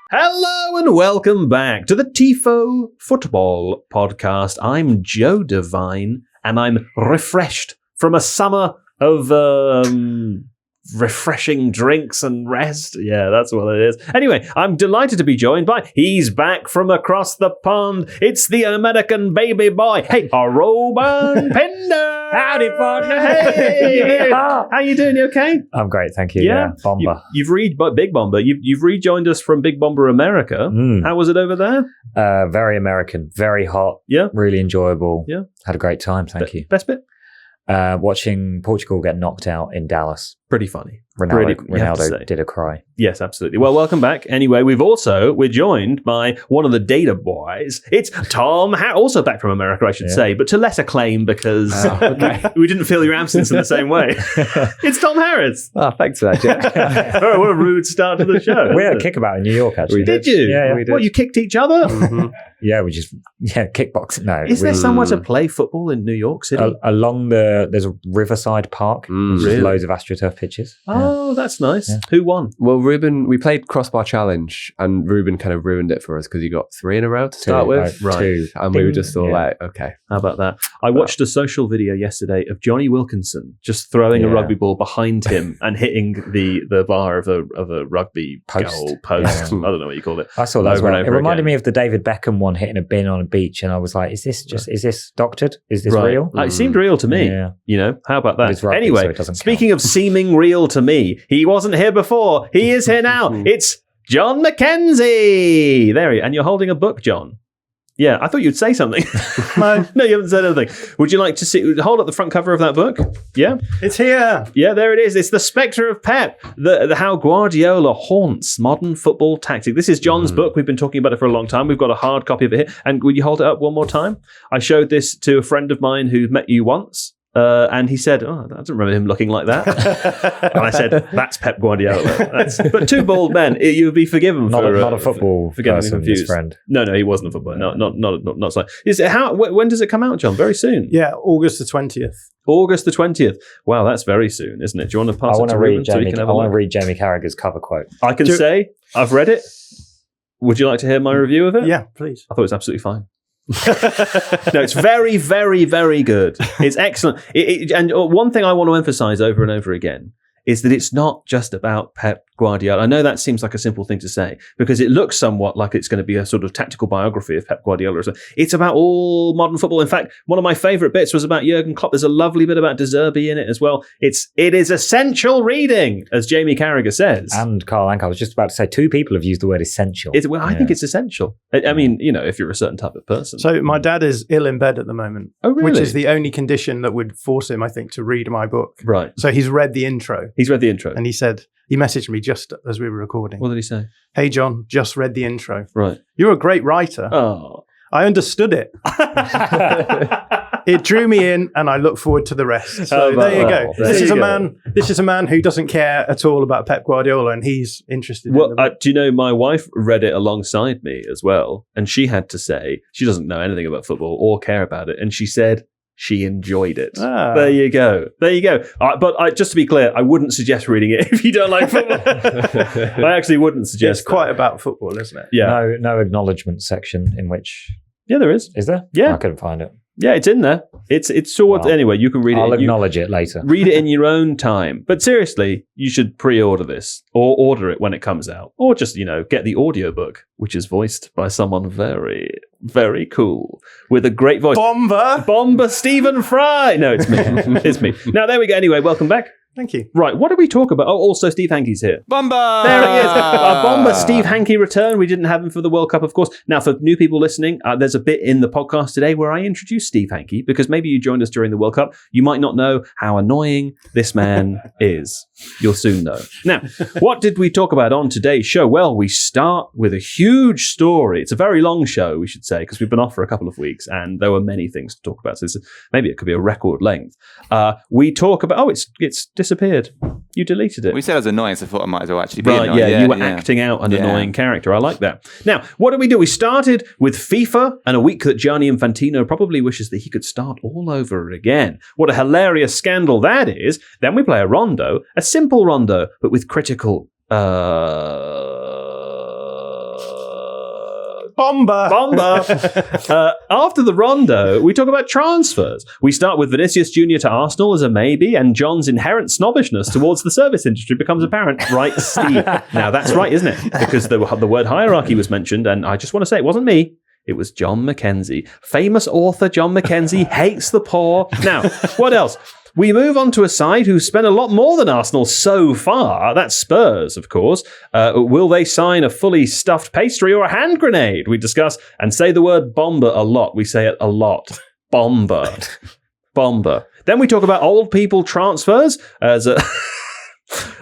Hello and welcome back to the Tifo Football podcast. I'm Joe Devine and I'm refreshed from a summer of refreshing drinks and rest. Yeah, that's what it is. Anyway, I'm delighted to be joined by, he's back from across the pond. It's the American baby boy. Hey, Reuben Pinder. Howdy, partner. Hey, how you doing? You okay? I'm great, thank you. Yeah, Bomber. You've Big Bomber. You've rejoined us from Big Bomber America. How was it over there? Very American, very hot. Yeah, really enjoyable. Yeah, had a great time. Thank you. Best bit? Watching Portugal get knocked out in Dallas. Pretty funny. Ronaldo did a cry. Yes, absolutely. Well, welcome back. Anyway, we're joined by one of the data boys. It's Thom, also back from America, I should say, but to less acclaim because we didn't feel your absence in the same way. It's Thom Harris. Oh, thanks for that, Jack. Oh, what a rude start to the show. We had a kickabout in New York, actually. Did you? Yeah, we did. What, you kicked each other? Mm-hmm. Yeah, we just, kickboxing. No. Is there somewhere to play football in New York City? Along there's a Riverside Park. There's just loads of AstroTurf pitches. Oh, that's nice. Yeah. Who won? Well, Reuben, we played Crossbar Challenge and Reuben kind of ruined it for us because he got 3 in a row to start with. Right. 2. And we were just all like, okay. How about that? I watched a social video yesterday of Johnny Wilkinson just throwing a rugby ball behind him and hitting the bar of a rugby goal post. Yeah. I don't know what you call it. I saw that as well. It reminded again. Me of the David Beckham one hitting a bin on a beach, and I was like, is this doctored? Is this real? It seemed real to me. Yeah. You know, how about that? Rugby, anyway, so speaking of seeming real to me, he wasn't here before. He is here now. It's Jon Mackenzie. There he is. And you're holding a book, John. Yeah, I thought you'd say something. No, you haven't said anything. Would you like to hold up the front cover of that book? Yeah? It's here. Yeah, there it is. It's The Spectre of Pep, the how Guardiola haunts modern football tactic. This is John's book. We've been talking about it for a long time. We've got a hard copy of it here. And will you hold it up one more time? I showed this to a friend of mine who met you once. And he said, I don't remember him looking like that. And I said, that's Pep Guardiola. But 2 bald men, you'll be forgiven not a football for getting person, confused. His friend. No, he wasn't a footballer. Not so. When does it come out, John? Very soon? Yeah, August the 20th. August the 20th. Wow, that's very soon, isn't it? Do you want to pass it to Reuben so we can have a look? I want to read Jamie Carragher's cover quote. I can say, I've read it. Would you like to hear my review of it? Yeah, please. I thought it was absolutely fine. No, it's very, very, very good. It's excellent. And one thing I want to emphasize over and over again is that it's not just about Pep Guardiola. I know that seems like a simple thing to say because it looks somewhat like it's going to be a sort of tactical biography of Pep Guardiola. It's about all modern football. In fact, one of my favourite bits was about Jurgen Klopp. There's a lovely bit about De Zerbi in it as well. It is essential reading, as Jamie Carragher says. And Carl Anka. I was just about to say 2 people have used the word essential. I think it's essential. I mean, if you're a certain type of person. So my dad is ill in bed at the moment. Oh, really? Which is the only condition that would force him, I think, to read my book. Right. So he's read the intro. And he said, he messaged me just as we were recording. What did he say? Hey, John, just read the intro. Right. You're a great writer. Oh. I understood it. It drew me in, and I look forward to the rest. So there you go. This is a man who doesn't care at all about Pep Guardiola, and he's interested. Well, do you know my wife read it alongside me as well, and she had to say she doesn't know anything about football or care about it, and she said she enjoyed it. There you go. But just to be clear, I wouldn't suggest reading it if you don't like football. I actually wouldn't suggest. It's quite about football, isn't it? Yeah. No acknowledgement section in which. Yeah, there is. Is there? Yeah. I couldn't find it. Yeah, it's in there. It's sort of, anyway, you can read it. I'll acknowledge it later. Read it in your own time. But seriously, you should pre-order this or order it when it comes out. Or just, get the audiobook, which is voiced by someone very, very cool with a great voice. Bomber Stephen Fry. No, it's me. It's me. Now, there we go. Anyway, welcome back. Thank you. Right, what did we talk about? Oh, also Steve Hankey's here. Bomba! There he is. Our Bomber Steve Hankey return. We didn't have him for the World Cup, of course. Now, for new people listening, there's a bit in the podcast today where I introduce Steve Hankey because maybe you joined us during the World Cup. You might not know how annoying this man is. You'll soon know. Now, what did we talk about on today's show? Well, we start with a huge story. It's a very long show, we should say, because we've been off for a couple of weeks and there were many things to talk about. So maybe it could be a record length. We talk about, it's disappeared. You deleted it. We said it was annoying, so I thought I might as well actually be annoying. Yeah, you were acting out an annoying character. I like that. Now, what did we do? We started with FIFA and a week that Gianni Infantino probably wishes that he could start all over again. What a hilarious scandal that is. Then we play a rondo, a simple rondo, but with critical Bomba! After the rondo, we talk about transfers. We start with Vinicius Jr. to Arsenal as a maybe, and John's inherent snobbishness towards the service industry becomes apparent. Right, Steve? Now, that's right, isn't it? Because the word hierarchy was mentioned, and I just want to say it wasn't me. It was Jon Mackenzie. Famous author Jon Mackenzie hates the poor. Now, what else? We move on to a side who spent a lot more than Arsenal so far. That's Spurs, of course. Will they sign a fully stuffed pastry or a hand grenade? We discuss and say the word bomber a lot. We say it a lot. Bomber. Bomber. Then we talk about old people transfers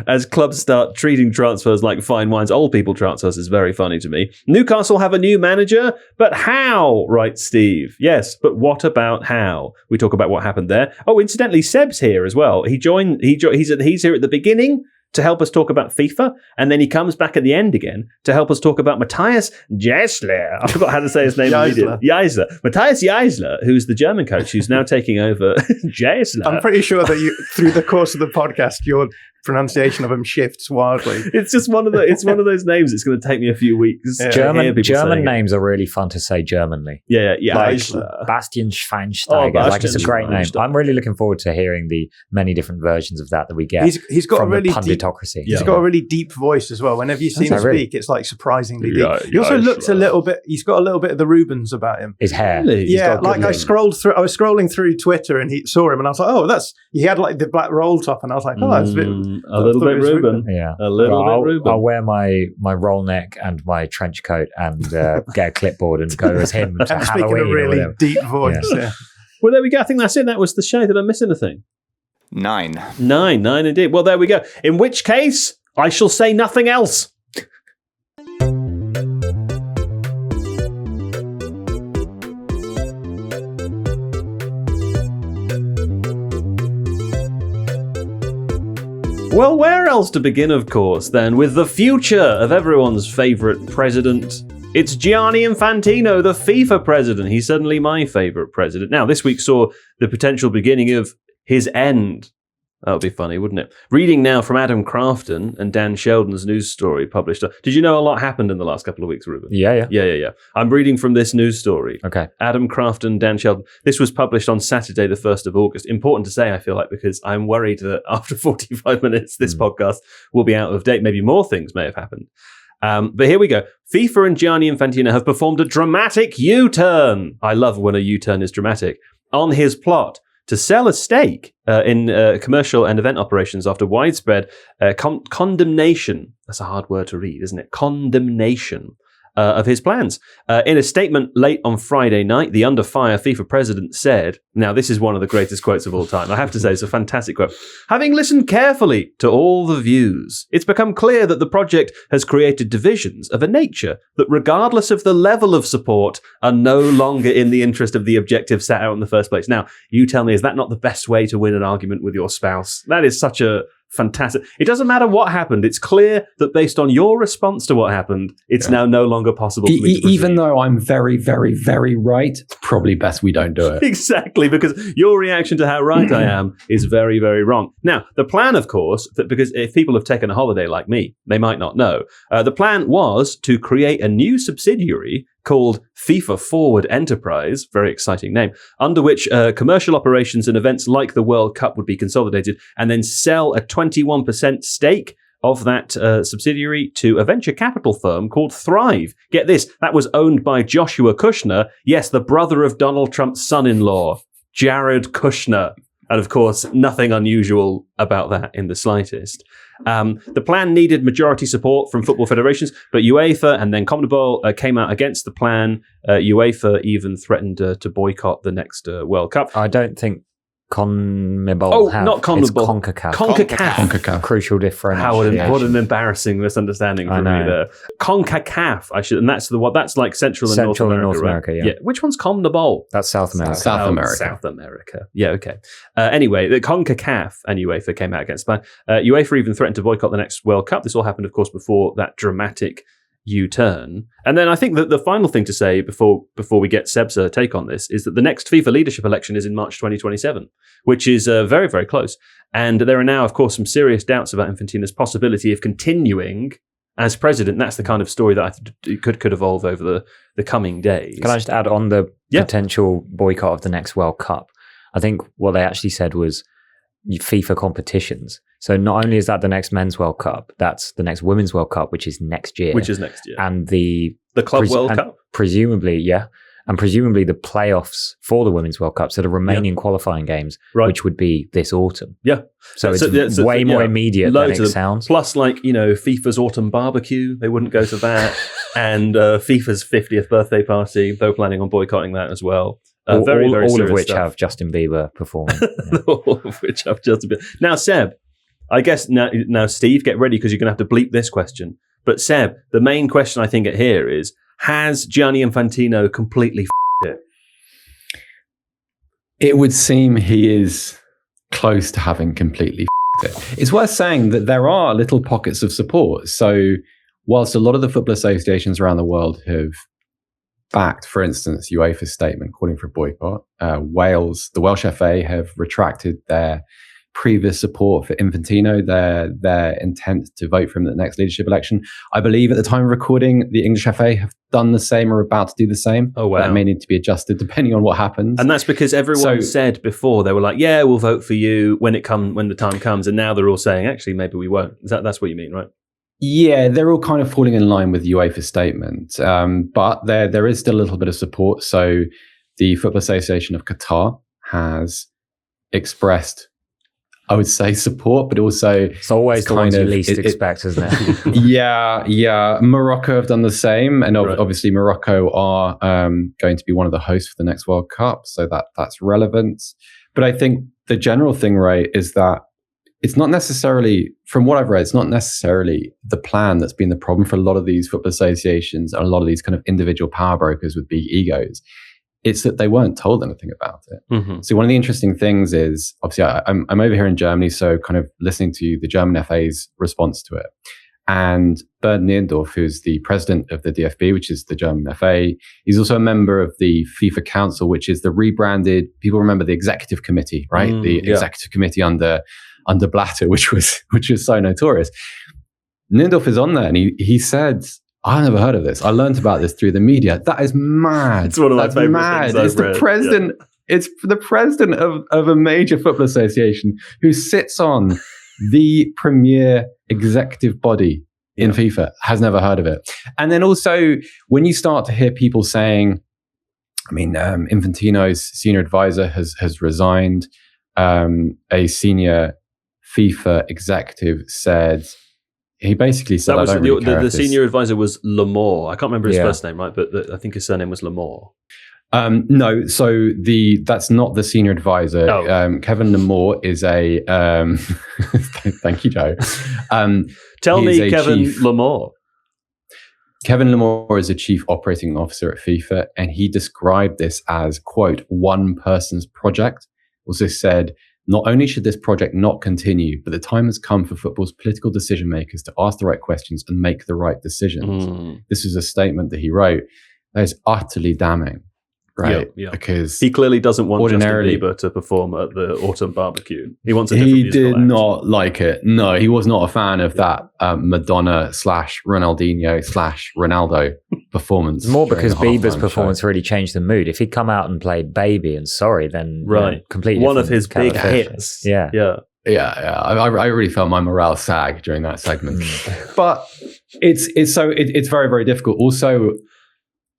as clubs start treating transfers like fine wines. Old people transfers is very funny to me. Newcastle have a new manager, but how? Right, Steve. Yes, but what about how? We talk about what happened there. Oh, incidentally, Seb's here as well. He's here at the beginning to help us talk about FIFA, and then he comes back at the end again to help us talk about Matthias Jaissle. I forgot how to say his name. Jaissle. Matthias Jaissle, who's the German coach who's now taking over. Jaissle. I'm pretty sure that through the course of the podcast, your pronunciation of him shifts wildly. It's just one of those names. It's going to take me a few weeks. Yeah. German names are really fun to say Germanly. Yeah. Like Bastian Schweinsteiger. It's a great name. I'm really looking forward to hearing the many different versions of that we get. He's got from a really the punditocracy. He's got a really deep voice as well. Whenever you see him speak, it's like surprisingly deep. He also looks a little bit. He's got a little bit of the Rubens about him. His hair. Really? Yeah, like I was scrolling through Twitter and he saw him, and I was like, oh, he had like the black roll top, and I was like, oh, that's a bit. A little bit Reuben. Yeah. A little bit Reuben. I'll wear my roll neck and my trench coat and get a clipboard and go as him to and Halloween. Speaking a really deep voice. Yeah. Well, there we go. I think that's it. That was the show. Did I miss anything? 9 indeed. Well, there we go. In which case, I shall say nothing else. Well, where else to begin, of course, then, with the future of everyone's favourite president. It's Gianni Infantino, the FIFA president. He's suddenly my favourite president. Now, this week saw the potential beginning of his end. That would be funny, wouldn't it? Reading now from Adam Crafton and Dan Sheldon's news story published. Did you know a lot happened in the last couple of weeks, Reuben? Yeah. I'm reading from this news story. Okay. Adam Crafton, Dan Sheldon. This was published on Saturday, the 1st of August. Important to say, I feel like, because I'm worried that after 45 minutes, this podcast will be out of date. Maybe more things may have happened. But here we go. FIFA and Gianni Infantino have performed a dramatic U-turn. I love when a U-turn is dramatic. On his plot to sell a stake in commercial and event operations after widespread condemnation. That's a hard word to read, isn't it? Condemnation of his plans. In a statement late on Friday night, the under fire FIFA president said, now this is one of the greatest quotes of all time. I have to say, it's a fantastic quote. Having listened carefully to all the views, it's become clear that the project has created divisions of a nature that, regardless of the level of support, are no longer in the interest of the objective set out in the first place. Now, you tell me, is that not the best way to win an argument with your spouse? That is such a fantastic. It doesn't matter what happened. It's clear that based on your response to what happened, it's now no longer possible for me to even though I'm very, very, very right, it's probably best we don't do it. Exactly, because your reaction to how right I am is very, very wrong. Now, the plan, of course, because if people have taken a holiday like me, they might not know, the plan was to create a new subsidiary called FIFA Forward Enterprise, very exciting name, under which commercial operations and events like the World Cup would be consolidated, and then sell a 21% stake of that subsidiary to a venture capital firm called Thrive. Get this, that was owned by Joshua Kushner, yes, the brother of Donald Trump's son-in-law, Jared Kushner. And of course, nothing unusual about that in the slightest. The plan needed majority support from football federations, but UEFA and then CONMEBOL came out against the plan. UEFA even threatened to boycott the next World Cup. I don't think CONMEBOL not CONMEBOL. It's CONCACAF. CONCACAF. Crucial difference. What an embarrassing misunderstanding for me there. CONCACAF, and that's like Central and North America. Yeah. Which one's CONMEBOL? That's South America. South America. South America. Yeah, okay. Anyway, the CONCACAF and UEFA came out against the plan. UEFA even threatened to boycott the next World Cup. This all happened, of course, before that dramatic U-turn. And then I think that the final thing to say before we get Seb's take on this is that the next FIFA leadership election is in March 2027, which is very, very close. And there are now, of course, some serious doubts about Infantino's possibility of continuing as president, that's the kind of story that could evolve over the coming days. Can I just add on the potential boycott of the next World Cup? I think what they actually said was FIFA competitions. So not only is that the next Men's World Cup, that's the next Women's World Cup, which is next year. And the Club World Cup? Presumably, yeah. And presumably the playoffs for the Women's World Cup, so the remaining qualifying games, which would be this autumn. Yeah. So it's way more immediate than it sounds. Plus, FIFA's autumn barbecue, they wouldn't go to that. And FIFA's 50th birthday party, they were planning on boycotting that as well. All of which have Justin Bieber performing. All of which have Justin Bieber. Now, Seb, I guess now Steve, get ready because you're going to have to bleep this question. But Seb, the main question I think here is, has Gianni Infantino completely f***ed it? It would seem he is close to having completely f***ed it. It's worth saying that there are little pockets of support. So whilst a lot of the football associations around the world have backed, for instance, UEFA's statement calling for a boycott, the Welsh FA have retracted their previous support for Infantino, their intent to vote for him at the next leadership election. I believe at the time of recording, the English FA have done the same or about to do the same. Oh, wow. That may need to be adjusted depending on what happens. And that's because everyone said before, they were like, yeah, we'll vote for you when the time comes. And now they're all saying, actually, maybe we won't. That's what you mean, right? Yeah, they're all kind of falling in line with UEFA's statement. But there is still a little bit of support. So the Football Association of Qatar has expressed, I would say, support, but also it's always the ones you least expect, isn't it? Yeah. Morocco have done the same, and obviously Morocco are going to be one of the hosts for the next World Cup, so that's relevant. But I think the general thing, right, is that it's not necessarily, from what I've read, it's not necessarily the plan that's been the problem for a lot of these football associations and a lot of these kind of individual power brokers with big egos. It's that they weren't told anything about it. Mm-hmm. So one of the interesting things is, obviously, I'm over here in Germany, so kind of listening to the German FA's response to it. And Bernd Niendorf, who's the president of the DFB, which is the German FA, he's also a member of the FIFA Council, which is the rebranded, people remember the executive committee, right? Executive committee under Blatter, which was so notorious. Niendorf is on there, and he said, I never heard of this. I learned about this through the media. That is mad. It's one of my favorite things It's the president. Yeah. It's the president of a major football association who sits on the premier executive body in FIFA. Has never heard of it. And then also, when you start to hear people saying, Infantino's senior advisor has resigned. A senior FIFA executive said. He basically said, that was I don't really care the senior advisor was Lamore. I can't remember his first name, right? But I think his surname was Lamore. No, so that's not the senior advisor. Kevin Lamore is a thank you, Joe. Tell me Kevin Lamore. Kevin Lamore is a chief operating officer at FIFA, and he described this as, quote, one person's project. Also said, not only should this project not continue, but the time has come for football's political decision makers to ask the right questions and make the right decisions. This is a statement that he wrote that is utterly damning, right? Yeah. Because he clearly doesn't want Justin Bieber to perform at the autumn barbecue. He wants a different musical act. Not like it. No, he was not a fan of that Madonna / Ronaldinho / Ronaldo performance. More because Bieber's performance really changed the mood. If he'd come out and played Baby and Sorry, then completely one of his big hits. Yeah. I really felt my morale sag during that segment. But it's very, very difficult. Also,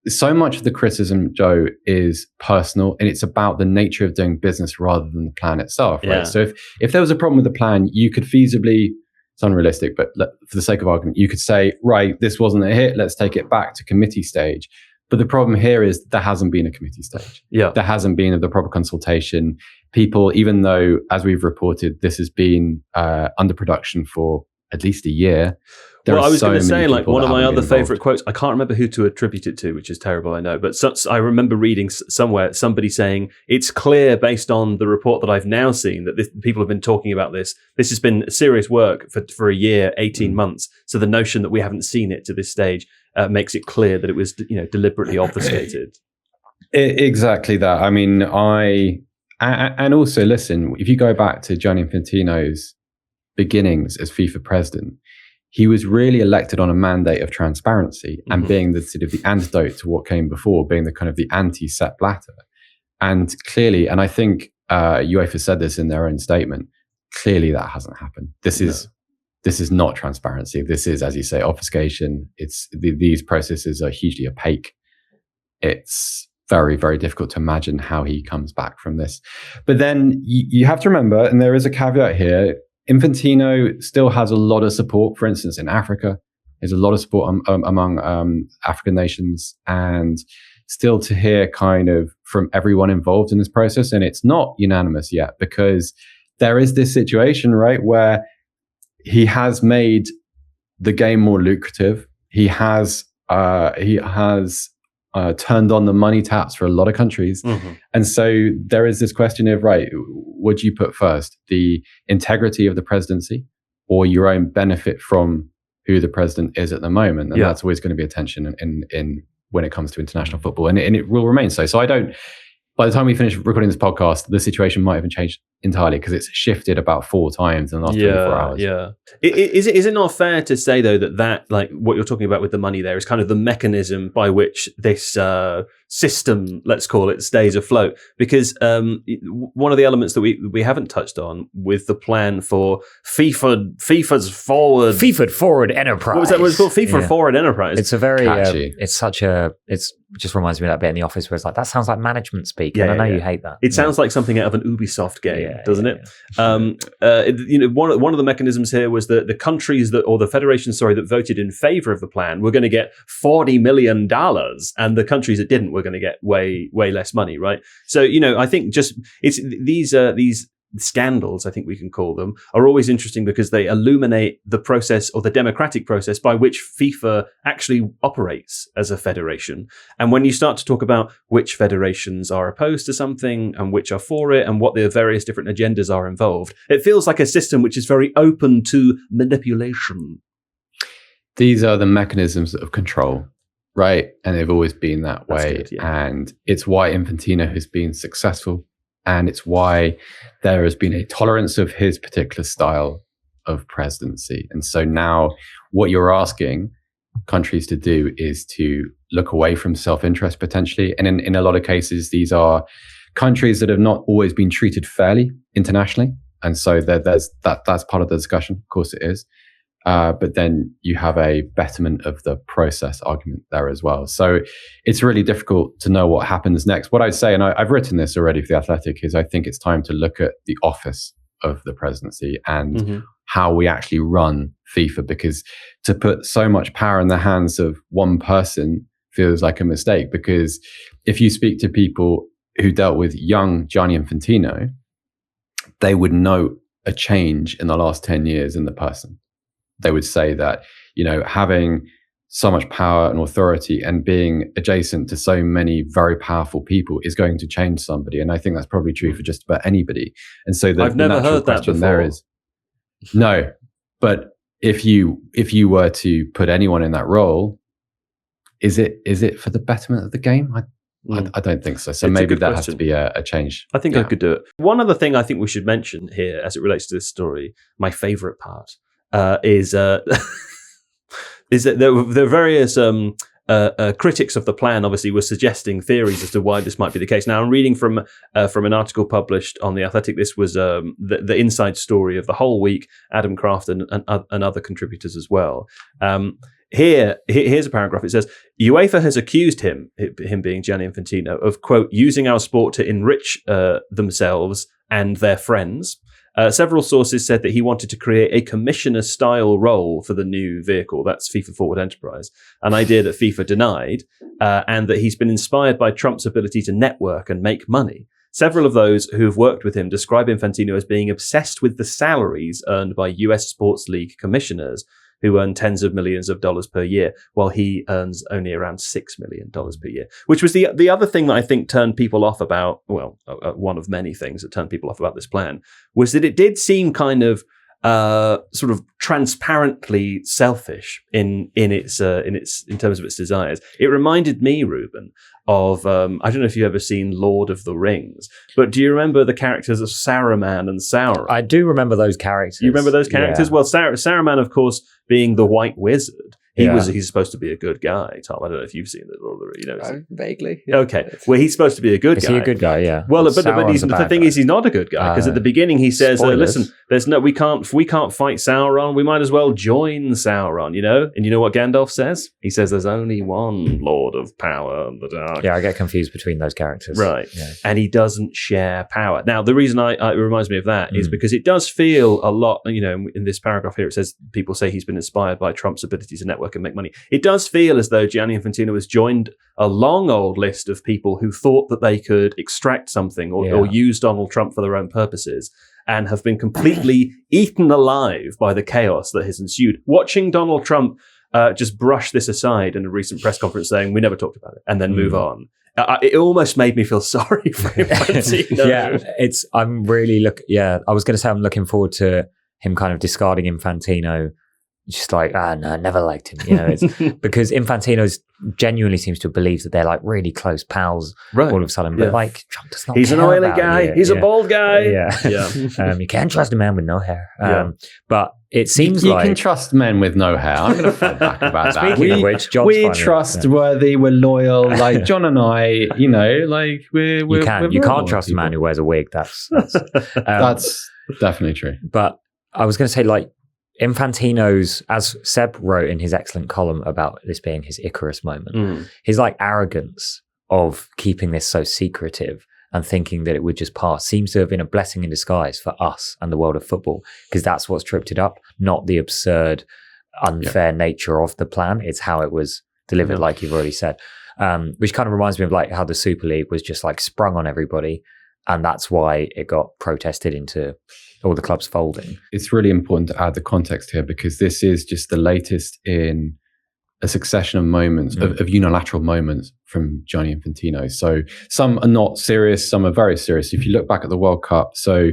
so much of the criticism, Joe, is personal, and it's about the nature of doing business rather than the plan itself, right? So if there was a problem with the plan, you could feasibly, it's unrealistic, but for the sake of argument, you could say, right, this wasn't a hit, let's take it back to committee stage. But the problem here is there hasn't been a committee stage. There hasn't been the proper consultation. People, even though, as we've reported, this has been under production for at least a year. Well, I was going to say, like, one of my other favorite quotes, I can't remember who to attribute it to, which is terrible, I know, but I remember reading somewhere somebody saying, it's clear based on the report that I've now seen that people have been talking about this. This has been serious work for a year, 18 months. So the notion that we haven't seen it to this stage makes it clear that it was deliberately obfuscated. Exactly that. I mean, and also, listen, if you go back to Gianni Infantino's beginnings as FIFA president, he was really elected on a mandate of transparency and being the sort of the antidote to what came before, being the kind of the anti-Sepp Blatter. And clearly, and I think UEFA said this in their own statement, clearly that hasn't happened. This is not transparency. This is, as you say, obfuscation. These processes are hugely opaque. It's very, very difficult to imagine how he comes back from this. But then you have to remember, and there is a caveat here, Infantino still has a lot of support, for instance, in Africa. There's a lot of support among African nations, and still to hear kind of from everyone involved in this process. And it's not unanimous yet, because there is this situation, right, where he has made the game more lucrative. He has turned on the money taps for a lot of countries. And so there is this question of, right, what do you put first? The integrity of the presidency or your own benefit from who the president is at the moment? And that's always going to be a tension in when it comes to international football. And it will remain so. So by the time we finish recording this podcast, the situation might have changed entirely, because it's shifted about 4 times in the last 24 hours. Yeah. Is it not fair to say, though, that like what you're talking about with the money there is kind of the mechanism by which this system, let's call it, stays afloat? Because one of the elements that we haven't touched on with the plan for FIFA's forward enterprise. What was that? What it's called? FIFA forward enterprise. It's a very it just reminds me of that bit in The Office where it's like, that sounds like management speak. And I know you hate that. It sounds like something out of an Ubisoft game, doesn't it? One of the mechanisms here was that the countries or the federations, that voted in favor of the plan were going to get $40 million, and the countries that didn't were going to get way less money, right? So, I think just it's these scandals, I think we can call them, are always interesting because they illuminate the process, or the democratic process, by which FIFA actually operates as a federation. And when you start to talk about which federations are opposed to something and which are for it, and what the various different agendas are involved, it feels like a system which is very open to manipulation. These are the mechanisms of control, right? And they've always been that way. That's good, yeah. And it's why Infantino has been successful. And it's why there has been a tolerance of his particular style of presidency. And so now what you're asking countries to do is to look away from self-interest potentially. And in a lot of cases, these are countries that have not always been treated fairly internationally. And so that's part of the discussion. Of course it is. But then you have a betterment of the process argument there as well. So it's really difficult to know what happens next. What I'd say, and I've written this already for The Athletic, is I think it's time to look at the office of the presidency and how we actually run FIFA, because to put so much power in the hands of one person feels like a mistake. Because if you speak to people who dealt with young Gianni Infantino, they would note a change in the last 10 years in the person. They would say that, having so much power and authority and being adjacent to so many very powerful people is going to change somebody. And I think that's probably true for just about anybody. And so I've never heard that before. There is no, but if you were to put anyone in that role, is it for the betterment of the game? I don't think so. So maybe that has to be a change. I think I could do it. One other thing I think we should mention here as it relates to this story, my favorite part, is that there are various critics of the plan obviously were suggesting theories as to why this might be the case. Now, I'm reading from an article published on The Athletic. This was the inside story of the whole week, Adam Kraft and other contributors as well. Here's a paragraph. It says, UEFA has accused him being Gianni Infantino, of, quote, using our sport to enrich themselves and their friends. Several sources said that he wanted to create a commissioner-style role for the new vehicle, that's FIFA Forward Enterprise, an idea that FIFA denied, and that he's been inspired by Trump's ability to network and make money. Several of those who've worked with him describe Infantino as being obsessed with the salaries earned by US Sports League commissioners, who earn tens of millions of dollars per year, while he earns only around $6 million per year, which was the other thing that I think turned people off about, one of many things that turned people off about this plan, was that it did seem kind of sort of transparently selfish in terms of its desires. It reminded me, Reuben, of I don't know if you've ever seen Lord of the Rings, but do you remember the characters of Saruman and Sauron? I do remember those characters. You remember those characters? Yeah. Well, Saruman, of course, being the White Wizard. He's supposed to be a good guy, Tom. I don't know if you've seen it, Vaguely. Yeah. Okay. Well, he's supposed to be a good guy. Is he a good guy? Yeah. Well, but the thing is, he's not a good guy because at the beginning he says, "Listen, we can't fight Sauron. We might as well join Sauron." And you know what Gandalf says? He says, "There's only one Lord of Power, the Dark." Yeah, I get confused between those characters. Right. Yeah. And he doesn't share power. Now, the reason it reminds me of that is because it does feel a lot. In this paragraph here, it says people say he's been inspired by Trump's ability to network and make money. It does feel as though Gianni Infantino has joined a long old list of people who thought that they could extract something or use Donald Trump for their own purposes and have been completely eaten alive by the chaos that has ensued. Watching Donald Trump just brush this aside in a recent press conference saying, we never talked about it, and then move on. It almost made me feel sorry for Infantino. I was going to say I'm looking forward to him kind of discarding Infantino. Just like, no, I never liked him. It's because Infantino genuinely seems to believe that they're like really close pals all of a sudden. But like, Trump does not. He's an oily guy. He's a bald guy. You can't trust a man with no hair. But it seems you can trust men with no hair. I'm going to fight back about that. Speaking of which, John's we're trustworthy. We're loyal. Like John and I, like we're. You can't trust a man who wears a wig. That's definitely true. But I was going to say, like, Infantino's, as Seb wrote in his excellent column about this being his Icarus moment, his like arrogance of keeping this so secretive and thinking that it would just pass seems to have been a blessing in disguise for us and the world of football, because that's what's tripped it up, not the absurd, unfair nature of the plan. It's how it was delivered, like you've already said, which kind of reminds me of like how the Super League was just like sprung on everybody, and that's why it got protested into all the clubs folding. It's really important to add the context here, because this is just the latest in a succession of moments, of unilateral moments from Gianni Infantino. So some are not serious, some are very serious. If you look back at the World Cup, so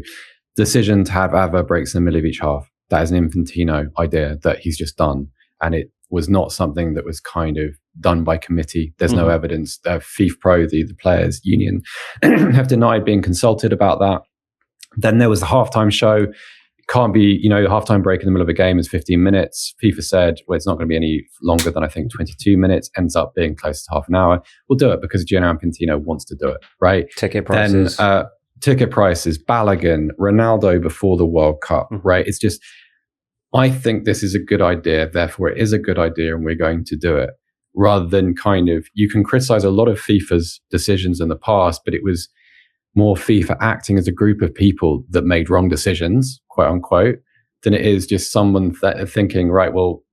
decision to have AVA breaks in the middle of each half, that is an Infantino idea that he's just done. And it was not something that was kind of done by committee. There's no evidence. FIFA Pro, the players union, have denied being consulted about that. Then there was the halftime show. It can't be, the halftime break in the middle of a game is 15 minutes. FIFA said, well, it's not going to be any longer than I think 22 minutes. Ends up being close to half an hour. We'll do it because Gianni Infantino wants to do it, right? Ticket prices. Then ticket prices, Balogun, Ronaldo before the World Cup, right? It's just, I think this is a good idea. Therefore, it is a good idea and we're going to do it. Rather than kind of, you can criticize a lot of FIFA's decisions in the past, but it was more FIFA acting as a group of people that made wrong decisions, quote unquote, than it is just someone thinking, right, well,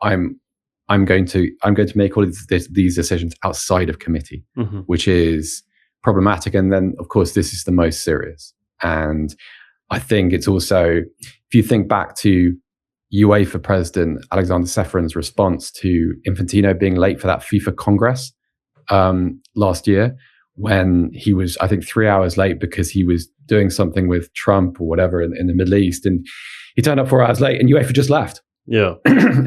I'm going to make all of these decisions outside of committee, which is problematic. And then, of course, this is the most serious. And I think it's also, if you think back to UEFA President Alexander Ceferin's response to Infantino being late for that FIFA Congress last year, when he was, I think, 3 hours late because he was doing something with Trump or whatever in the Middle East. And he turned up 4 hours late and UEFA just left. Yeah.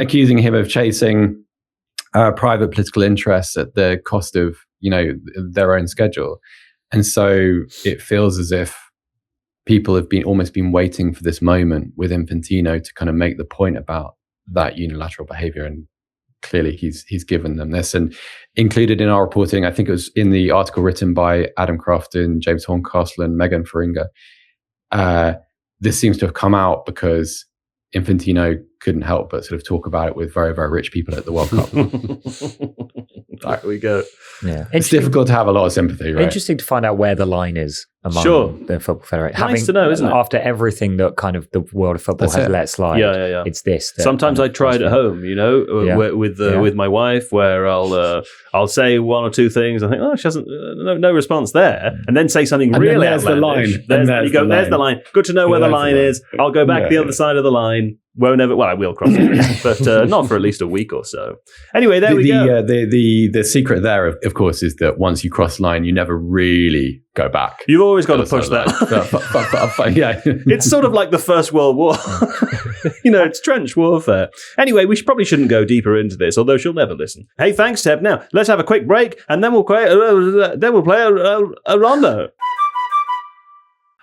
Accusing him of chasing private political interests at the cost of, their own schedule. And so it feels as if people have almost been waiting for this moment with Infantino to kind of make the point about that unilateral behavior. And clearly he's given them this. And included in our reporting, I think it was in the article written by Adam Crafton, James Horncastle and Megan Faringa, this seems to have come out because Infantino couldn't help but sort of talk about it with very, very rich people at the World Cup. There we go. Yeah, it's difficult to have a lot of sympathy, right? Interesting to find out where the line is among the Football Federation. Nice to know, isn't it? After everything that kind of the world of football has let slide, it's this. Sometimes I try it at home, with my wife, where I'll say one or two things. I think, she hasn't, no response there, and then say something really outlandish. There's the line. Good to know where the line is. I'll go back the other side of the line. I will cross it, but not for at least a week or so. Anyway, there we go. The secret there, of course, is that once you cross the line, you never really go back. You've always got to push that. Yeah. It's sort of like the First World War. It's trench warfare. Anyway, we probably shouldn't go deeper into this, although she'll never listen. Hey, thanks, Seb. Now, let's have a quick break, and then we'll play a rondo.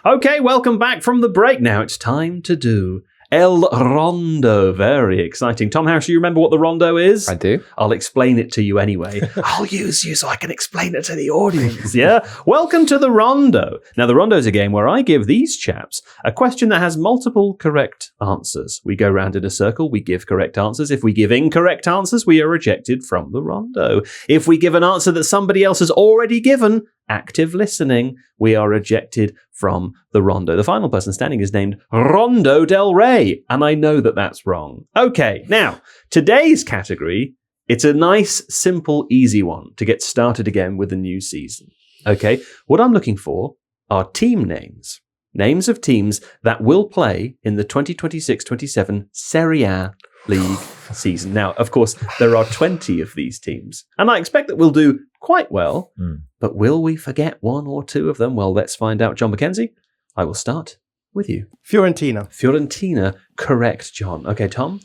Okay, welcome back from the break. Now it's time to do El Rondo. Very exciting. Tom Harris, do you remember what the rondo is? I do. I'll explain it to you anyway. I'll use you so I can explain it to the audience, yeah? Welcome to the rondo. Now, the rondo is a game where I give these chaps a question that has multiple correct answers. We go round in a circle, we give correct answers. If we give incorrect answers, we are rejected from the rondo. If we give an answer that somebody else has already given, active listening, we are rejected from the rondo. The final person standing is named Rondo Del Rey, and I know that that's wrong. Okay, now, today's category, it's a nice, simple, easy one to get started again with a new season. Okay, what I'm looking for are team names. Names of teams that will play in the 2026-27 Serie A League season. Now, of course, there are 20 of these teams, and I expect that we'll do quite well, but will we forget one or two of them? Well, let's find out. Jon Mackenzie, I will start with you. Fiorentina, correct, John. Okay, Tom?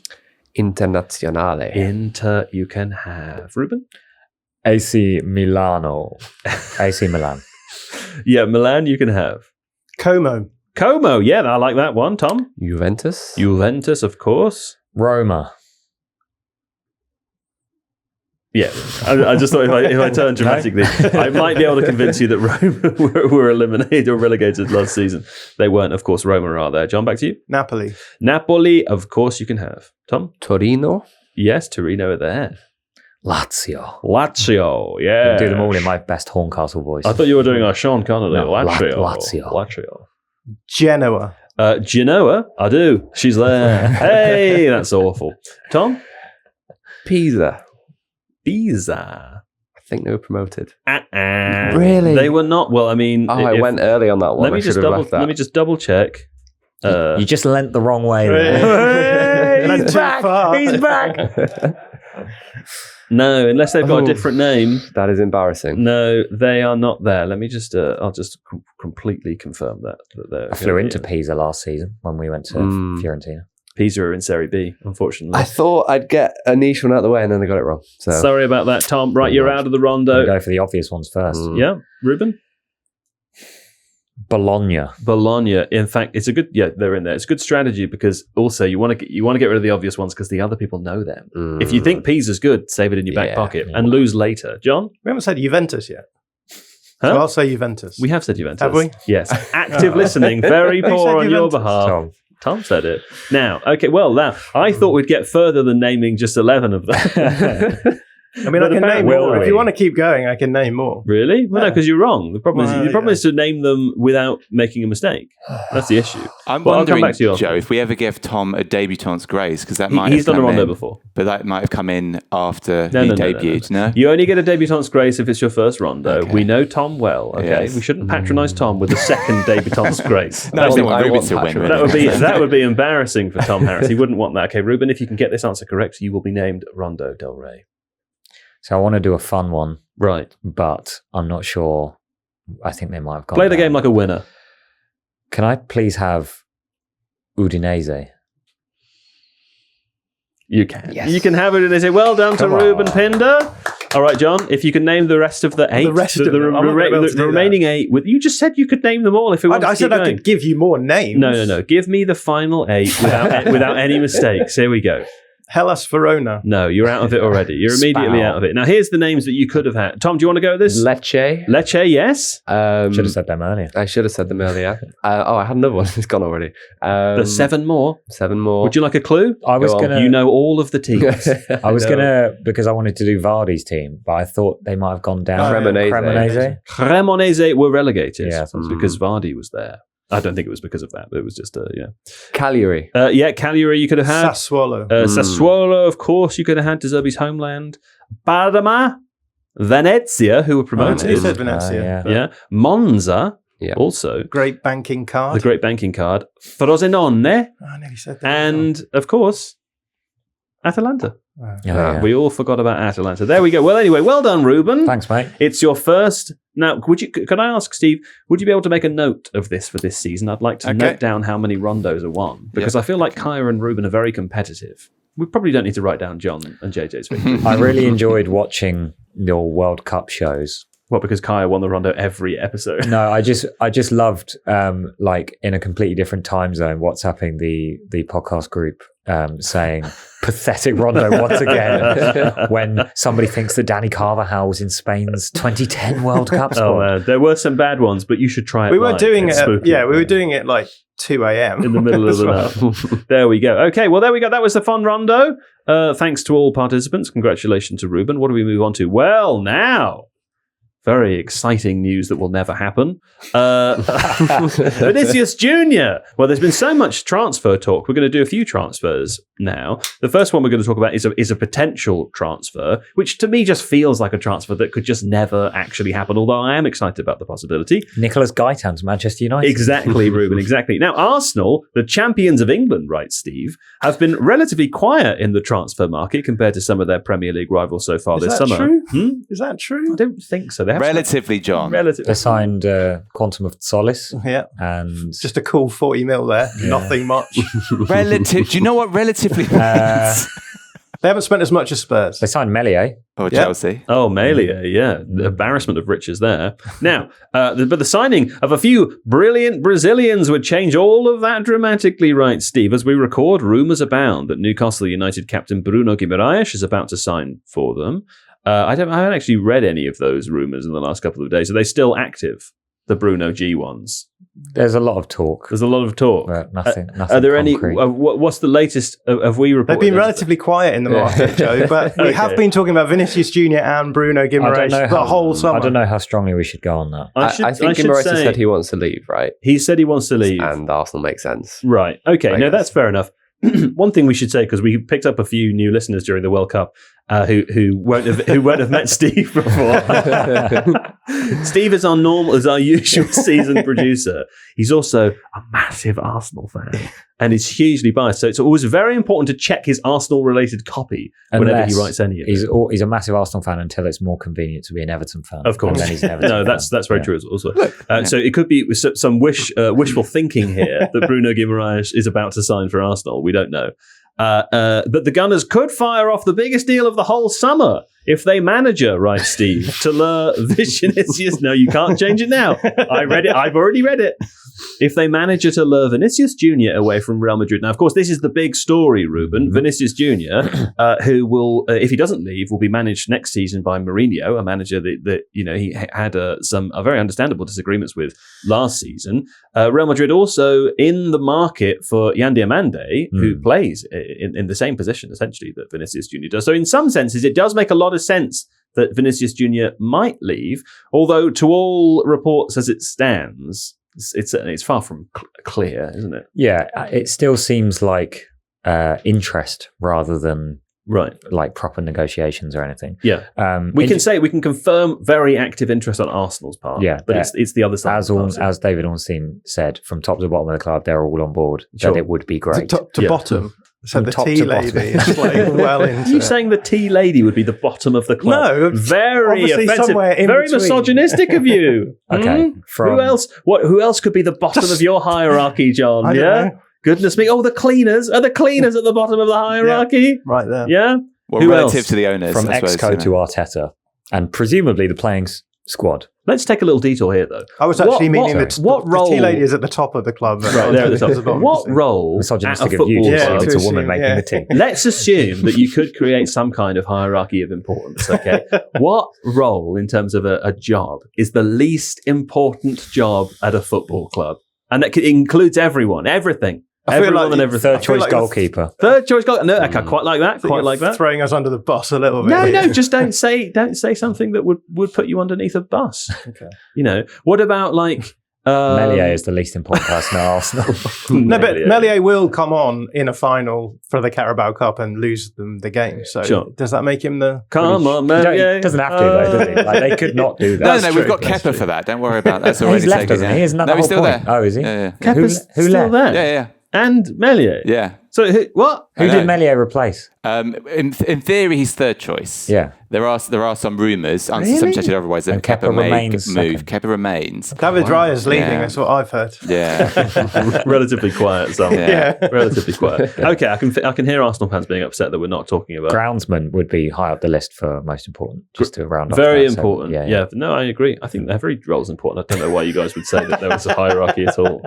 Internazionale. Inter, you can have. Reuben? AC Milano. AC Milan. Yeah, Milan, you can have. Como, yeah, I like that one. Tom? Juventus, of course. Roma. Yeah, I just thought if I turn dramatically, I might be able to convince you that Roma were eliminated or relegated last season. They weren't, of course. Roma are there. John, back to you. Napoli, of course, you can have. Tom? Torino. Yes, Torino are there. Lazio, yeah. I do them all in my best Horncastle voice. I thought you were doing our Sean Connery. No, Lazio. Genoa. Genoa, I do. She's there. Hey, that's awful. Tom? Pisa. I think they were promoted. Really? They were not. Well, I mean... I went early on that one. Let me just double check. You just leant the wrong way there. He's back. No, unless they've got a different name. That is embarrassing. No, they are not there. Let me just... I'll just completely confirm that they're... I flew into Pisa last season when we went to Fiorentina. Pisa are in Serie B, unfortunately. I thought I'd get a niche one out of the way and then I got it wrong. So. Sorry about that, Tom. Right, you're out of the rondo. I'll go for the obvious ones first. Yeah, Reuben? Bologna. In fact, it's a good... Yeah, they're in there. It's a good strategy because also you want to get rid of the obvious ones because the other people know them. If you think Pisa's good, save it in your back pocket and lose later. John? We haven't said Juventus yet. Huh? So I'll say Juventus. We have said Juventus. Have we? Yes. Active listening. Very poor on your behalf. Tom said it. Now, okay, I thought we'd get further than naming just 11 of them. I mean, I can name more. If you want to keep going, I can name more. Really? Well, no, because you're wrong. The problem is to name them without making a mistake. That's the issue. I'm wondering, Joe, if we ever give Tom a debutante's grace, because that might he's done a rondo before, but that might have come in after he debuted. No, you only get a debutante's grace if it's your first rondo. Okay. We know Tom well. Okay, yes. We shouldn't patronise Tom with the second debutante's grace. That would be embarrassing for Tom Harris. He wouldn't want that. Okay, Reuben, if you can get this answer correct, you will be named Rondo Del Rey. So I want to do a fun one. Right. But I'm not sure. I think they might have gone. Play the game like a winner. Can I please have Udinese? You can. Yes. You can have Udinese. Well done to Reuben Pinder. All right, John, if you can name the rest of the 8. The remaining 8. You just said you could name them all if we wanted to keep going. I could give you more names. No. Give me the final 8 without any mistakes. Here we go. Hellas Verona. No, you're out of it already. You're immediately out of it. Now, here's the names that you could have had. Tom, do you want to go with this? Lecce, yes. Should have said them earlier. I should have said them earlier. I had another one. It's gone already. There's 7 more. 7 more. Would you like a clue? You know all of the teams. I was going to, because I wanted to do Vardy's team, but I thought they might have gone down. Cremonese were relegated because Vardy was there. I don't think it was because of that, but it was just, Cagliari. Cagliari you could have had. Sassuolo. Sassuolo, of course, you could have had. De Zerbi's homeland. Parma, Venezia, who were promoted. You said Venezia. Yeah. Monza, Also, Great banking card. the great banking card, Frosinone, I nearly said that. and of course, Atalanta. Yeah. We all forgot about Atalanta. There we go. Well, anyway, well done, Reuben. Thanks, mate. It's your first. Now, could I ask, Steve, would you be able to make a note of this for this season? I'd like to note down how many rondos are won, because I feel like Kaya and Reuben are very competitive. We probably don't need to write down John and JJ's victory. I really enjoyed watching your World Cup shows. Well, because Kaya won the rondo every episode. No, I just loved like in a completely different time zone, WhatsApping the podcast group saying pathetic rondo once again when somebody thinks that Danny Carvajal was in Spain's 2010 World Cup squad. There were some bad ones, but you should try it. We were live. doing It's it. spooky. We were doing it like 2 a.m. in the middle of the night. There we go. Okay, well, there we go. That was the fun rondo. Thanks to all participants. Congratulations to Reuben. What do we move on to? Well, now, very exciting news that will never happen. Vinicius Jr. Well, there's been so much transfer talk. We're going to do a few transfers now. The first one we're going to talk about is a potential transfer, which to me just feels like a transfer that could just never actually happen, although I am excited about the possibility. Nicholas Gaitan to Manchester United. Exactly, Reuben, exactly. Now, Arsenal, the champions of England, writes Steve, have been relatively quiet in the transfer market compared to some of their Premier League rivals so far this summer. True? Is that true? I don't think so. They have Relatively, John. Relatively. They signed Quantum of Solace. Yeah. And Just a cool 40 mil there. Yeah. Nothing much. Relative. Do you know what relatively means? They haven't spent as much as Spurs. they signed Melier. Or Yeah. Chelsea. Oh, Melia, yeah. The embarrassment of riches there. Now, but the signing of a few brilliant Brazilians would change all of that dramatically, writes Steve. As we record, rumours abound that Newcastle United captain Bruno Guimaraes is about to sign for them. I haven't actually read any of those rumours in the last couple of days. Are they still active, the Bruno G ones? There's a lot of talk. There's a lot of talk. But nothing Are there concrete. any? What's the latest? Have we reported? They've been relatively quiet in the market, Joe, but we have been talking about Vinicius Jr. and Bruno Guimaraes the whole summer. I don't know how strongly we should go on that. I think Guimaraes has said he wants to leave, right? He said he wants to leave. And Arsenal makes sense. Right. Okay. I No, guess. that's fair enough. One thing we should say, because we picked up a few new listeners during the World Cup who won't have met Steve before. Steve is our usual seasoned producer. He's also a massive Arsenal fan and is hugely biased. So it's always very important to check his Arsenal-related copy whenever he writes any of it. He's a massive Arsenal fan until it's more convenient to be an Everton fan. Of course. And then he's an Everton No, fan. that's very true also. So it could be some wishful thinking here that Bruno Guimaraes is about to sign for Arsenal. We don't know. But the Gunners could fire off the biggest deal of the whole summer if they manager, writes Steve, to lure Vinicius. No, you can't change it now. I read it. I've already read it. If they manage to lure Vinicius Jr. away from Real Madrid. Now, of course, this is the big story, Reuben. Vinicius Jr., who will, if he doesn't leave, will be managed next season by Mourinho, a manager that he had some very understandable disagreements with last season. Real Madrid also in the market for Yan Diomande, who plays in the same position, essentially, that Vinicius Jr. does. So in some senses, it does make a lot of sense that Vinicius Jr. might leave, although to all reports as it stands, it's far from clear, isn't it? Yeah, it still seems like interest rather than like proper negotiations or anything. Yeah, we can confirm very active interest on Arsenal's part. Yeah, but it's the other side. As David Ornstein said, from top to bottom of the club, they're all on board. Sure. That it would be great. Top to bottom. So From the top tea to lady bottom. is like well into Are you it. saying the tea lady would be the bottom of the club? No, very obviously offensive, somewhere in very between. misogynistic of you. Okay, Who else? Who else could be the bottom of your hierarchy, John? I don't know. Goodness me! Oh, the cleaners are the cleaners at the bottom of the hierarchy. Right there. Yeah. Well, Who relative else? to the owners, From I suppose, Exco to Arteta, and presumably the playing squad. Let's take a little detour here, though. I was actually meaning what the role? tea lady is at the top of the club. Right there at the top. What role? Misogynistic at a of you football to say club- it's a woman Yeah. making the tea. Let's assume that you could create some kind of hierarchy of importance, okay? What role, in terms of a job, is the least important job at a football club? And that includes everyone, everything. I feel Everyone like and everything. Third choice goalkeeper. Third choice goal. No, I quite like that. Quite like that. Throwing us under the bus a little bit. No, just don't say something that would put you underneath a bus. Okay. What about like Meslier is the least important person at Arsenal. No, but Meslier will come on in a final for the Carabao Cup and lose them the game. So does that make him the... Come on, Meslier. He doesn't have to, though, does he? Like, they could not do that. No, we've got Kepa for that. Don't worry about that. That's already he's left, taken. Doesn't he? Isn't that the he's whole still point? there. Oh, is he? Yeah. Kepa's who still left? there. Yeah. And Meslier. Yeah. So what? Who did Meslier replace? In theory, he's third choice. Yeah. There are some rumours, Really? unsubstantiated otherwise, that And Kepa Kepa may remains move. second. Kepa remains. David Raya's leaving, Yeah. that's what I've heard. Yeah. Relatively quiet. So Yeah. relatively quiet. Okay, I can hear Arsenal fans being upset that we're not talking about. Groundsman would be high up the list for most important, just to round off. Very that. important. So, yeah. No, I agree. I think every role is important. I don't know why you guys would say that there was a hierarchy at all.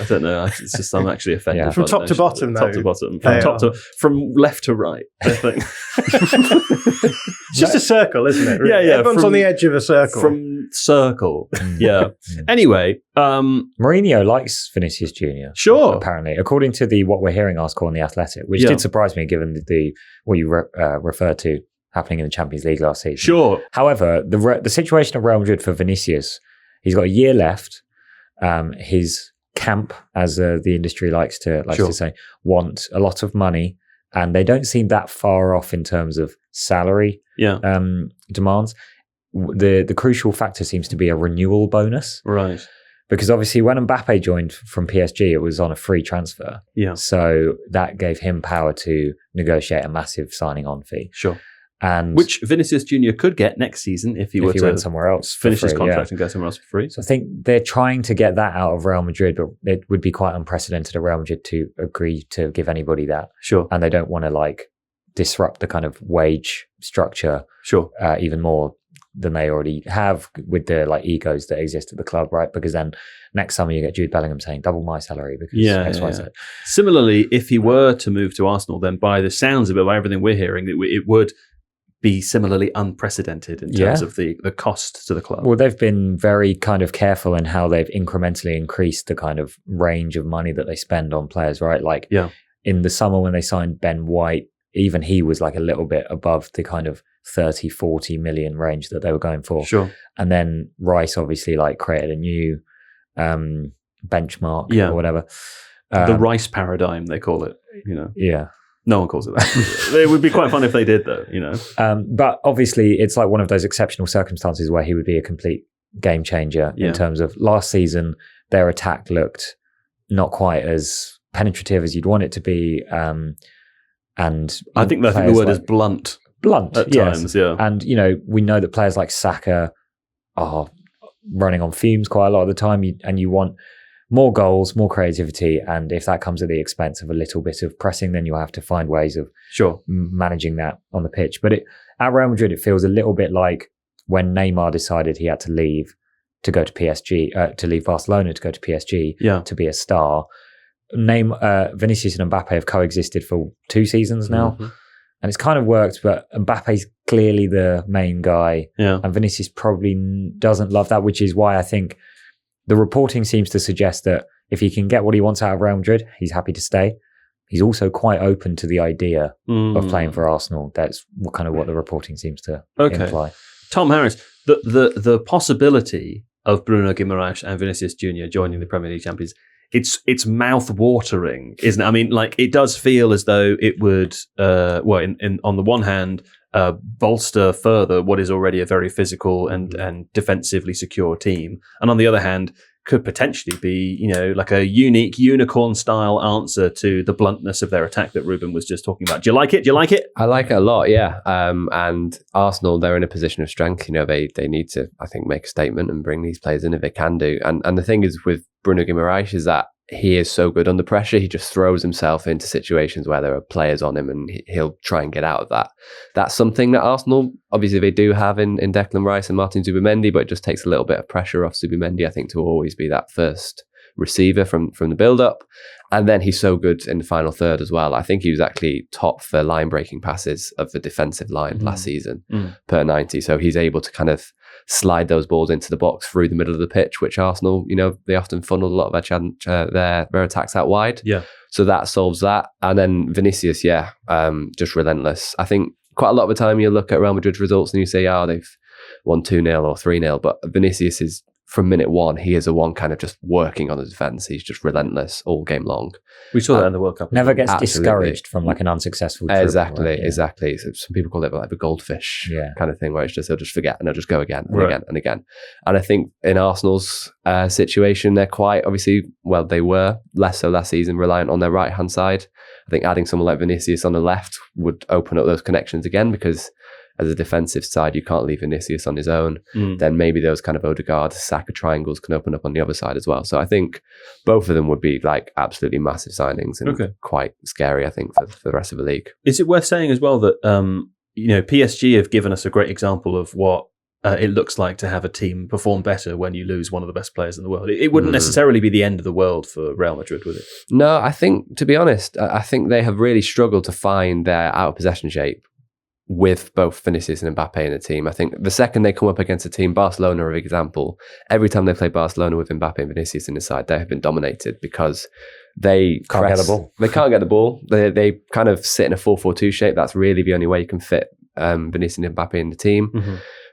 I don't know. It's just I'm actually offended. Yeah. by From the top to notion. bottom, Top though. to bottom. They From left to right, I think. It's just a circle, isn't it? Yeah, yeah, Everyone's from- on the edge of a circle. From circle. Yeah. Anyway, Mourinho likes Vinicius Jr. Sure. Apparently, according to the What We're Hearing article on The Athletic, which Yeah. did surprise me given the what you referred to happening in the Champions League last season. sure. However, the situation of Real Madrid for Vinicius, he's got a year left. His camp, as the industry likes Sure. to say, want a lot of money, and they don't seem that far off in terms of salary Yeah. demands. The crucial factor seems to be a renewal bonus, Right. because obviously when Mbappe joined from PSG, it was on a free transfer. Yeah. So that gave him power to negotiate a massive signing on fee. Sure. And Which Vinicius Jr. could get next season if he were if he to went somewhere else, for finish his free, contract yeah. and go somewhere else for free. So I think they're trying to get that out of Real Madrid, but it would be quite unprecedented of Real Madrid to agree to give anybody that. Sure. And they don't want to disrupt the kind of wage structure Sure. even more than they already have with the egos that exist at the club, right? Because then next summer you get Jude Bellingham saying double my salary because X, Y, Z. Similarly, if he were to move to Arsenal, then by the sounds of it, by everything we're hearing, it would be similarly unprecedented in terms of the cost to the club. Well, they've been very kind of careful in how they've incrementally increased the kind of range of money that they spend on players, right? In the summer when they signed Ben White, even he was a little bit above the kind of 30, 40 million range that they were going for. Sure. And then Rice obviously created a new benchmark or whatever. The Rice paradigm, they call it. Yeah. No one calls it that. It would be quite fun if they did, though. But obviously, it's one of those exceptional circumstances where he would be a complete game changer in terms of last season. Their attack looked not quite as penetrative as you'd want it to be, and I think the word is blunt. Blunt at times, yeah. And we know that players like Saka are running on fumes quite a lot of the time, and you want more goals, more creativity, and if that comes at the expense of a little bit of pressing, then you'll have to find ways of managing that on the pitch. But at Real Madrid, it feels a little bit like when Neymar decided he had to leave to go to PSG, to leave Barcelona to go to PSG to be a star. Vinicius and Mbappe have coexisted for 2 seasons now, and it's kind of worked, but Mbappe's clearly the main guy, and Vinicius probably doesn't love that, which is why I think the reporting seems to suggest that if he can get what he wants out of Real Madrid, he's happy to stay. He's also quite open to the idea of playing for Arsenal. That's what the reporting seems to imply. Tom Harris, the possibility of Bruno Guimaraes and Vinicius Jr. joining the Premier League champions, it's mouth-watering, isn't it? I mean, it does feel as though it would, on the one hand, bolster further what is already a very physical and defensively secure team, and on the other hand, could potentially be a unique unicorn-style answer to the bluntness of their attack that Reuben was just talking about. Do you like it? I like it a lot, yeah. And Arsenal, they're in a position of strength. They need to, I think, make a statement and bring these players in if they can do. And the thing is with Bruno Guimaraes is that he is so good under pressure. He just throws himself into situations where there are players on him and he'll try and get out of that. That's something that Arsenal, obviously they do have in Declan Rice and Martin Zubimendi, but it just takes a little bit of pressure off Zubimendi, I think, to always be that first receiver from the build-up. And then he's so good in the final third as well. I think he was actually top for line-breaking passes of the defensive line last season per 90. So he's able to kind of slide those balls into the box through the middle of the pitch, which Arsenal, they often funnel a lot of their attacks out wide. Yeah. So that solves that. And then Vinicius, just relentless. I think quite a lot of the time you look at Real Madrid's results and you say, they've won 2-0 or 3-0, but Vinicius is from minute one, he is the one kind of just working on the defence. He's just relentless all game long. We saw that in the World Cup. Never gets discouraged from like an unsuccessful trip. Exactly. So some people call it like the goldfish kind of thing, where it's just he'll just forget and he'll just go again and again and again. And I think in Arsenal's situation, they're quite obviously, well, they were less so last season, reliant on their right hand side. I think adding someone like Vinicius on the left would open up those connections again, because as a defensive side, you can't leave Vinicius on his own. Then maybe those kind of Odegaard, Saka triangles can open up on the other side as well. So I think both of them would be like absolutely massive signings and quite scary, I think, for the rest of the league. Is it worth saying as well that, PSG have given us a great example of what it looks like to have a team perform better when you lose one of the best players in the world? It wouldn't necessarily be the end of the world for Real Madrid, would it? No, I think, to be honest, I think they have really struggled to find their out-of-possession shape with both Vinicius and Mbappe in the team. I think the second they come up against a team, Barcelona, for example, every time they play Barcelona with Mbappe and Vinicius in the side, they have been dominated because they can't get the ball. They can't get the ball. They kind of sit in a 4-4-2 shape. That's really the only way you can fit Vinicius and Mbappe in the team.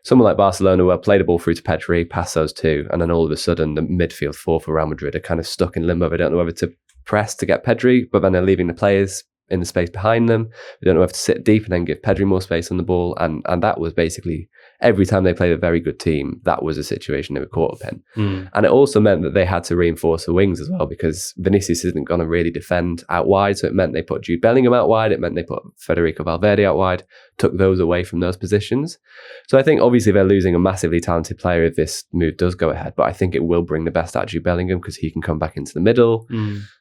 Someone like Barcelona will play the ball through to Pedri, pass those two, and then all of a sudden the midfield four for Real Madrid are kind of stuck in limbo. They don't know whether to press to get Pedri, but then they're leaving the players in the space behind them. They don't know whether to sit deep and then give Pedri more space on the ball. And that was basically every time they played a very good team, that was a situation they were caught up in. And it also meant that they had to reinforce the wings as well, because Vinicius isn't going to really defend out wide. So it meant they put Jude Bellingham out wide. It meant they put Federico Valverde out wide, took those away from those positions. So I think obviously they're losing a massively talented player if this move does go ahead, but I think it will bring the best out of Jude Bellingham because he can come back into the middle.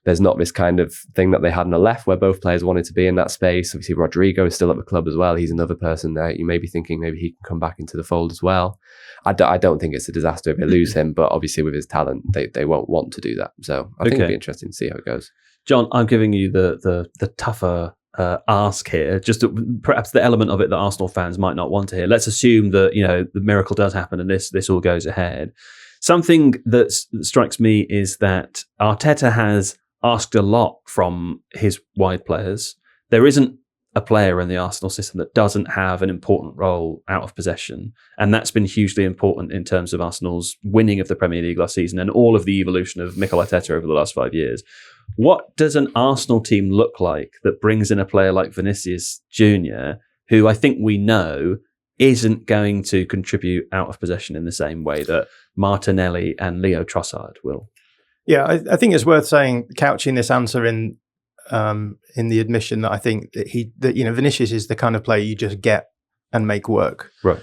There's not this kind of thing that they had on the left where both players wanted to be in that space. Obviously Rodrigo is still at the club as well. He's another person there. You may be thinking maybe he can come back into the fold as well. I don't think it's a disaster if they lose him, but obviously with his talent, they won't want to do that. So I think it'll be interesting to see how it goes. John, I'm giving you the tougher ask here, just perhaps the element of it that Arsenal fans might not want to hear. Let's assume that the miracle does happen and this all goes ahead. Something that strikes me is that Arteta has asked a lot from his wide players. There isn't a player in the Arsenal system that doesn't have an important role out of possession, and that's been hugely important in terms of Arsenal's winning of the Premier League last season and all of the evolution of Mikel Arteta over the last 5 years. What does an Arsenal team look like that brings in a player like Vinicius Jr, who I think we know isn't going to contribute out of possession in the same way that Martinelli and Leo Trossard will? Yeah, I think it's worth saying, couching this answer in the admission that I think that Vinicius is the kind of player you just get and make work. Right.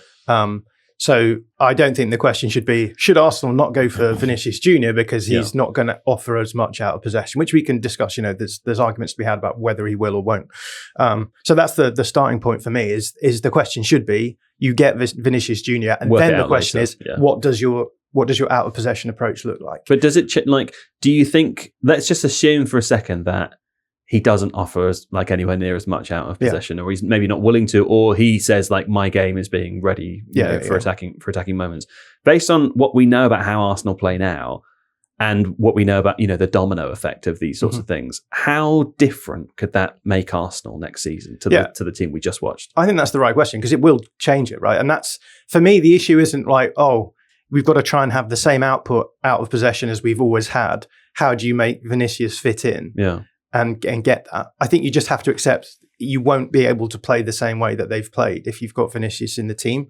So I don't think the question should be, should Arsenal not go for Vinicius Jr because he's not going to offer as much out of possession, which we can discuss. There's arguments to be had about whether he will or won't. So that's the starting point for me. Is the question should be, you get Vinicius Jr. and work then the question later. What does your out of possession approach look like? But does it do you think? Let's just assume for a second that he doesn't offer us anywhere near as much out of possession, or he's maybe not willing to, or he says my game is being ready for attacking moments. Based on what we know about how Arsenal play now, and what we know about the domino effect of these sorts of things, how different could that make Arsenal next season to the team we just watched? I think that's the right question, because it will change it, right? And that's, for me, the issue isn't we've got to try and have the same output out of possession as we've always had. How do you make Vinicius fit in? Yeah. And get that. I think you just have to accept you won't be able to play the same way that they've played if you've got Vinicius in the team.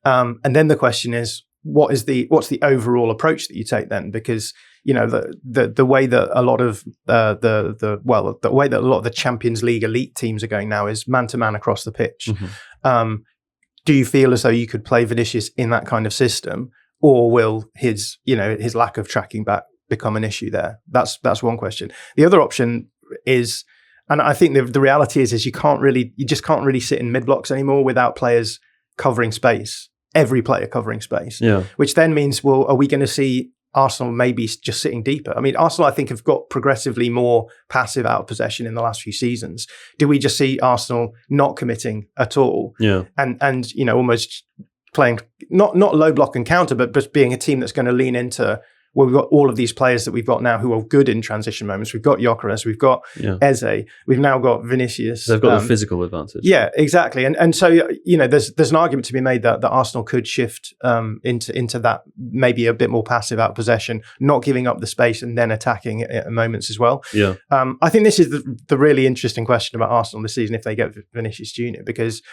And then the question is, what's the overall approach that you take then? Because the way that a lot of the way that a lot of the Champions League elite teams are going now is man to man across the pitch. Do you feel as though you could play Vinicius in that kind of system, or will his lack of tracking back become an issue there? That's one question. The other option is, and I think the reality is you just can't really sit in mid blocks anymore without players covering space. Every player covering space. Yeah. Which then means, are we going to see Arsenal maybe just sitting deeper? I mean, Arsenal, I think, have got progressively more passive out of possession in the last few seasons. Do we just see Arsenal not committing at all? Yeah. And almost playing not low block and counter, but just being a team that's going to lean into where we've got all of these players that we've got now who are good in transition moments. We've got Gyökeres, we've got Eze, we've now got Vinicius. They've got the physical advantage. Yeah, exactly. And so, you know, there's an argument to be made that Arsenal could shift into that maybe a bit more passive out of possession, not giving up the space and then attacking at moments as well. Yeah. I think this is the really interesting question about Arsenal this season if they get Vinicius Jr, because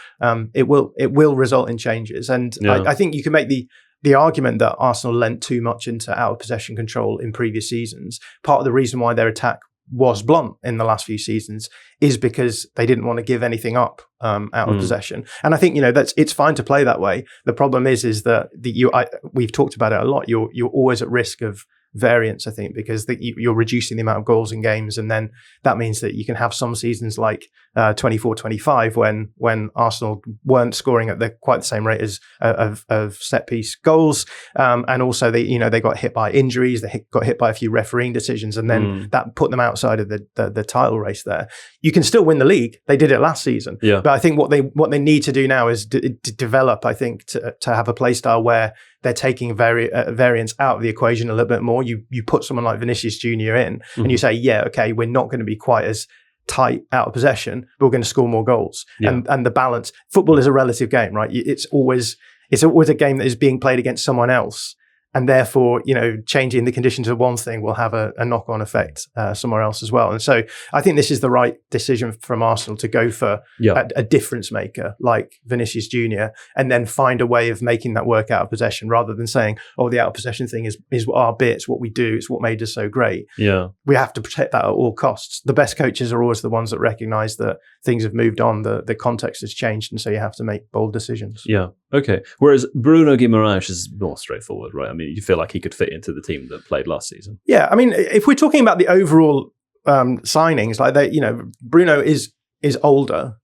it will result in changes. And I think you can make the argument that Arsenal lent too much into out of possession control in previous seasons. Part of the reason why their attack was blunt in the last few seasons is because they didn't want to give anything up out of possession. And I think, you know, it's fine to play that way. The problem is that we've talked about it a lot. You're always at risk of variance, I think, because you're reducing the amount of goals in games, and then that means that you can have some seasons like 24-25 when Arsenal weren't scoring at quite the same rate as of set piece goals, and also they got hit by injuries, they got hit by a few refereeing decisions, and then that put them outside of the title race. There, you can still win the league. They did it last season, but I think what they need to do now is to develop. I think to have a play style where they're taking variance out of the equation a little bit more. You put someone like Vinicius Jr in, and you say, yeah, okay, we're not going to be quite as tight out of possession, but we're going to score more goals. And the balance. Football is a relative game, right? It's always a game that is being played against someone else. And therefore, you know, changing the conditions of one thing will have a knock-on effect somewhere else as well. And so I think this is the right decision from Arsenal to go for a difference maker like Vinicius Jr. and then find a way of making that work out of possession rather than saying, oh, the out of possession thing is our bit, it's what we do, it's what made us so great. Yeah. We have to protect that at all costs. The best coaches are always the ones that recognize that things have moved on, the context has changed, and so you have to make bold decisions. Yeah. Okay. Whereas Bruno Guimaraes is more straightforward, right? I mean, you feel like he could fit into the team that played last season. Yeah, I mean, if we're talking about the overall signings, like they, you know, Bruno is older,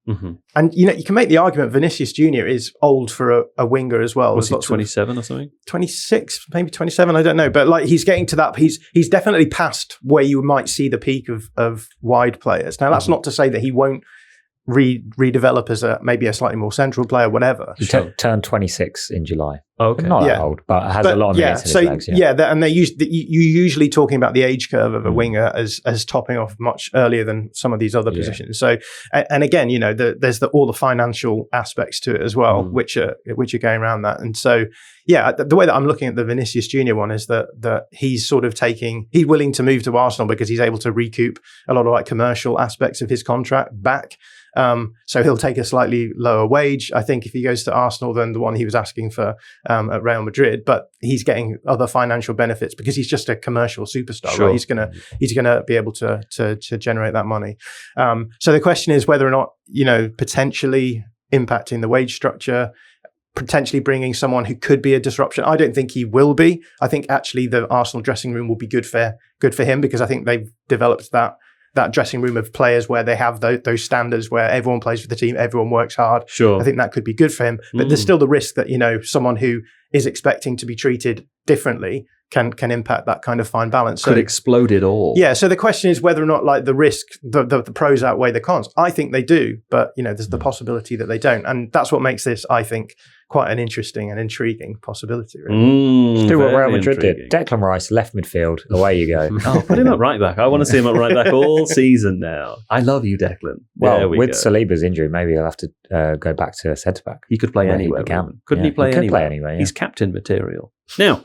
and you know you can make the argument Vinicius Jr is old for a winger as well. Was he 27 or something? 26, maybe 27. I don't know, but like he's getting to that. He's definitely past where you might see the peak of wide players. Now that's not to say that he won't redevelop as maybe a slightly more central player, whatever. He turned 26 in July. Oh, okay. Not that old, but has a lot of minutes in his legs. And you're usually talking about the age curve of a winger as topping off much earlier than some of these other positions. So, and again, you know, there's all the financial aspects to it as well, which are going around that. And so, the way that I'm looking at the Vinicius Jr one is that he's sort of he's willing to move to Arsenal because he's able to recoup a lot of like commercial aspects of his contract back. So he'll take a slightly lower wage, I think, if he goes to Arsenal than the one he was asking for at Real Madrid. But he's getting other financial benefits because he's just a commercial superstar. Sure. Right? He's gonna be able to generate that money. So the question is whether or not, you know, potentially impacting the wage structure, potentially bringing someone who could be a disruption. I don't think he will be. I think actually the Arsenal dressing room will be good for him because I think they've developed that dressing room of players where they have those standards where everyone plays for the team, everyone works hard. Sure. I think that could be good for him. But there's still the risk that, you know, someone who is expecting to be treated differently can impact that kind of fine balance. Could explode it all. Yeah. So the question is whether or not like the risk, the pros outweigh the cons. I think they do, but you know, there's the possibility that they don't. And that's what makes this, I think, quite an interesting and intriguing possibility. Really. Do what Real Madrid did. Declan Rice, left midfield. Away you go. Oh, put him at right back. I want to see him at right back all season now. I love you, Declan. Well, with Saliba's injury, maybe he'll have to go back to centre back. He could play anywhere. Couldn't he play anywhere? Yeah. He's captain material. Now,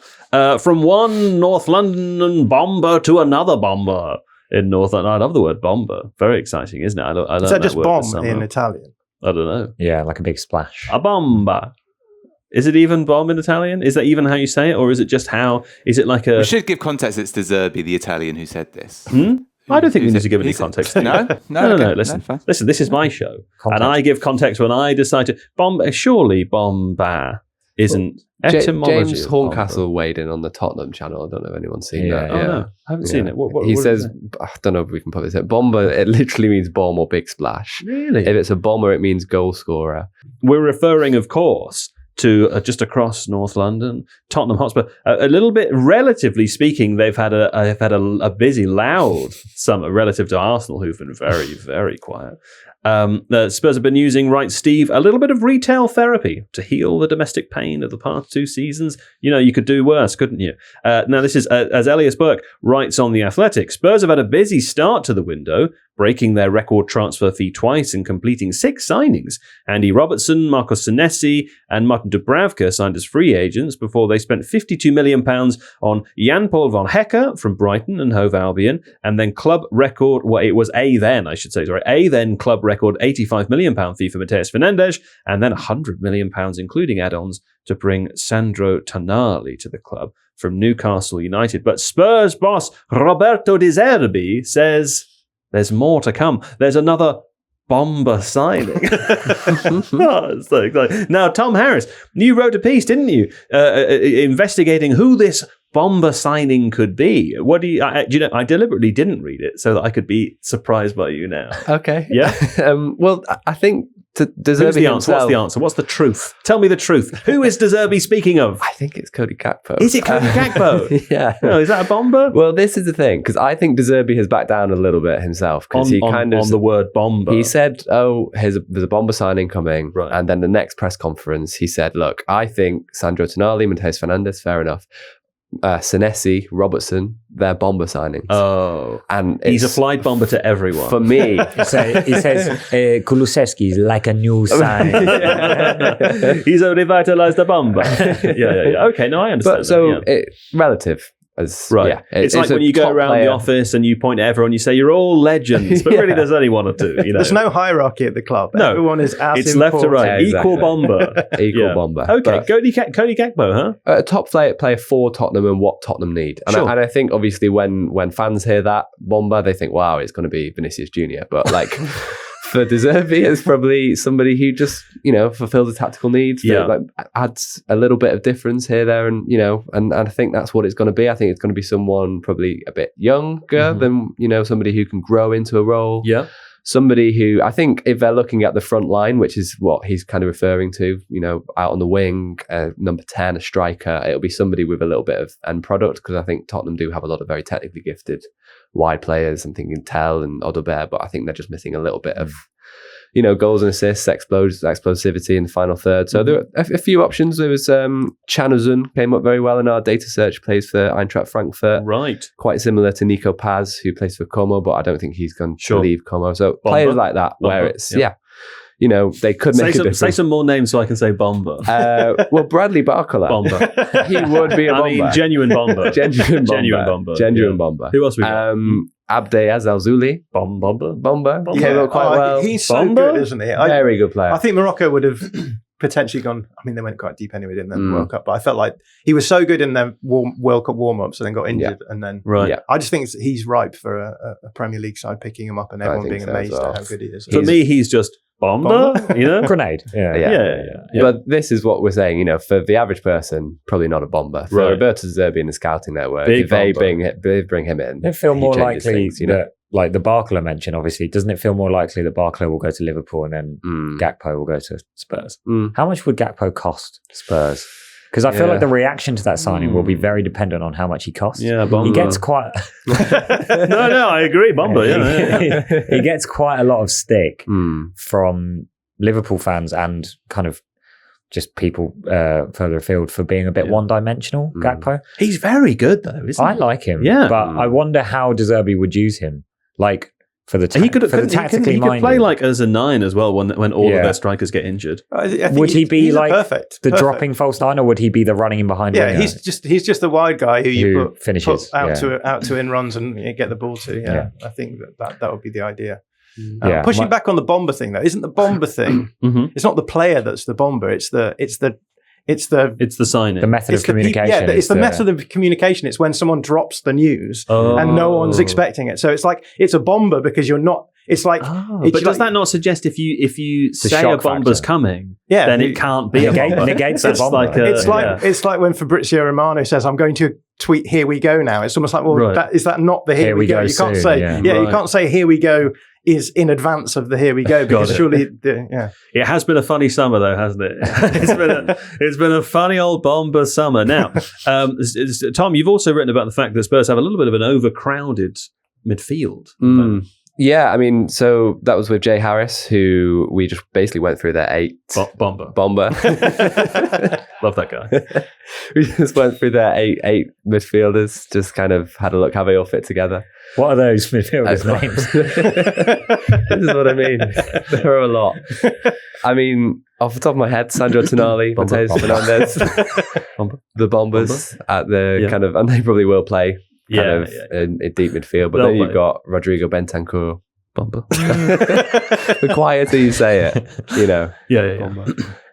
from one North London bomber to another bomber in North London. I love the word bomber. Very exciting, isn't it? I is that just bomb in Italian? I don't know. Yeah, like a big splash. A bomba. Is it even bomb in Italian? Is that even how you say it? Or is it just how? Is it like a... We should give context. It's De Zerbi, the Italian, who said this. I don't think we need to give any context. No. Listen, this is my show. Context. And I give context when I decide to... Surely bomba isn't etymology. James Horncastle weighed in on the Tottenham channel. I don't know if anyone's seen that. Oh, no. I haven't seen it. He says, I don't know if we can put this in. Bomber, it literally means bomb or big splash. Really? If it's a bomber, it means goal scorer. We're referring, of course, to just across North London, Tottenham Hotspur. A little bit, relatively speaking, they've had a busy, loud summer relative to Arsenal, who've been very, very quiet. Spurs have been using, writes Steve, a little bit of retail therapy to heal the domestic pain of the past 2 seasons. You could do worse, couldn't you? Now, this is, as Elias Burke writes on The Athletic, Spurs have had a busy start to the window, breaking their record transfer fee twice and completing 6 signings. Andy Robertson, Marcos Senesi, and Martin Dubravka signed as free agents before they spent £52 million on Jan-Paul van Hecker from Brighton and Hove Albion, and then club record, a then club record £85 million fee for Matheus Fernandes, and then £100 million, including add-ons, to bring Sandro Tonali to the club from Newcastle United. But Spurs boss Roberto De Zerbi says there's more to come. There's another bomber signing. Oh, so exciting. Now, Tom Harris, you wrote a piece, didn't you, investigating who this bomber signing could be. What do you? I deliberately didn't read it so that I could be surprised by you now. Okay. Yeah. Well, I think De Zerbi Who's the answer? himself. What's the answer? What's the truth? Tell me the truth. Who is De Zerbi speaking of? I think it's Cody Gakpo. Is it Cody Gakpo? Yeah. Oh, is that a bomber? Well, this is the thing, because I think De Zerbi has backed down a little bit himself, because he kind of on the word bomber. He said, there's a bomber signing coming. Right. And then the next press conference, he said, look, I think Sandro Tonali, Matheus Fernandes, fair enough. Senesi, Robertson, they're bomber signings. Oh. And he's applied bomber to everyone. For me. He says Kulusevski is like a new sign. He's revitalized the bomber. Yeah. Okay, no, I understand. But so, relative. Right. Yeah, it's like when you go around the office and you point at everyone, you say, you're all legends, but really there's only 1 or 2. There's no hierarchy at the club. No. Everyone is as It's important. left to right. Yeah, exactly. Equal bomber. Equal bomber. Okay, But Cody Gakpo, huh? a top player for Tottenham and what Tottenham need. And, Sure. I think, obviously, when fans hear that bomber, they think, wow, it's going to be Vinicius Jr. But, for De Zerbi, it's probably somebody who just, fulfills the tactical needs. Yeah. That, adds a little bit of difference here, there, and, and I think that's what it's going to be. I think it's going to be someone probably a bit younger than, somebody who can grow into a role. Yeah. Somebody who, I think, if they're looking at the front line, which is what he's kind of referring to, out on the wing, number 10, a striker, it'll be somebody with a little bit of end product, because I think Tottenham do have a lot of very technically gifted wide players. I'm thinking Tell and Odobert, but I think they're just missing a little bit of, goals and assists, explosivity in the final third. So there were a few options. There was Chanuzun came up very well in our data search, plays for Eintracht Frankfurt. Right. Quite similar to Nico Paz, who plays for Como, but I don't think he's going to leave Como. So Bomber. players like that, where it's, they could make a difference. Say some more names so I can say bomber. Well, Bradley Barcola. Bomber. He would be a bomber. I mean, genuine bomber. Genuine bomber. Genuine bomber. Who else we got? Abde Azalzouli. Bomber. Came up quite well. He's so Bomber? good, isn't he? Very good player. I think Morocco would have potentially gone. I mean, they went quite deep anyway, didn't they? In the World Cup, but I felt like he was so good in their World Cup warm-ups, and then got injured, and then Right. I just think he's ripe for a Premier League side picking him up, and everyone being so amazed as well. at how good he is. For me, he's just bomber. Grenade. Yeah. But this is what we're saying, for the average person, probably not a bomber. For Right. Roberto Zerbi in the scouting network, Big if they bomber. bring him in, It feel he more changes likely things, that, like the Barcola mention, obviously, doesn't it feel more likely that Barcola will go to Liverpool and then Gakpo will go to Spurs? How much would Gakpo cost Spurs? Because I feel like the reaction to that signing will be very dependent on how much he costs. Yeah, bomber. He gets quite... No, I agree. Bomber, He gets quite a lot of stick from Liverpool fans and kind of just people further afield for being a bit one-dimensional, Gakpo. He's very good, though, isn't he? I like him. Yeah. But I wonder how De Zerbi would use him. Like, for the he could tactically minded. play like as a 9 as well when all of their strikers get injured. I think Would he be he's like perfect dropping false 9, or would he be the running in behind? Yeah, winger? he's just the wide guy who you finishes put out to in runs and get the ball to. Yeah. I think that would be the idea. Pushing back on the bomber thing, though, isn't the bomber thing? It's not the player that's the bomber. It's the signing. The method of communication. It's the method of communication. It's when someone drops the news and no one's expecting it. So it's like it's a bomber because you're not. It's like. But does that not suggest if you say a bomber's coming, then it can't be a bomber? Negates the bomber. It's like when Fabrizio Romano says, "I'm going to tweet here we go now." It's almost like, well, is that not the here we go? You can't say you can't say here we go is in advance of the here we go, because surely it has been a funny summer though, hasn't it? It's been a funny old bomber summer. Now, Tom, you've also written about the fact that Spurs have a little bit of an overcrowded midfield. Yeah, I mean, so that was with Jay Harris, who we just basically went through their Bomber. Love that guy. We just went through their eight midfielders, just kind of had a look how they all fit together. What are those midfielders' names? This is what I mean. There are a lot. I mean, off the top of my head, Sandro Tonali, Matheus Fernandes, the Bombas at the kind of, and they probably will play in deep midfield. But then you've got Rodrigo Bentancur. Bomber. The quieter you say it, you know. Yeah.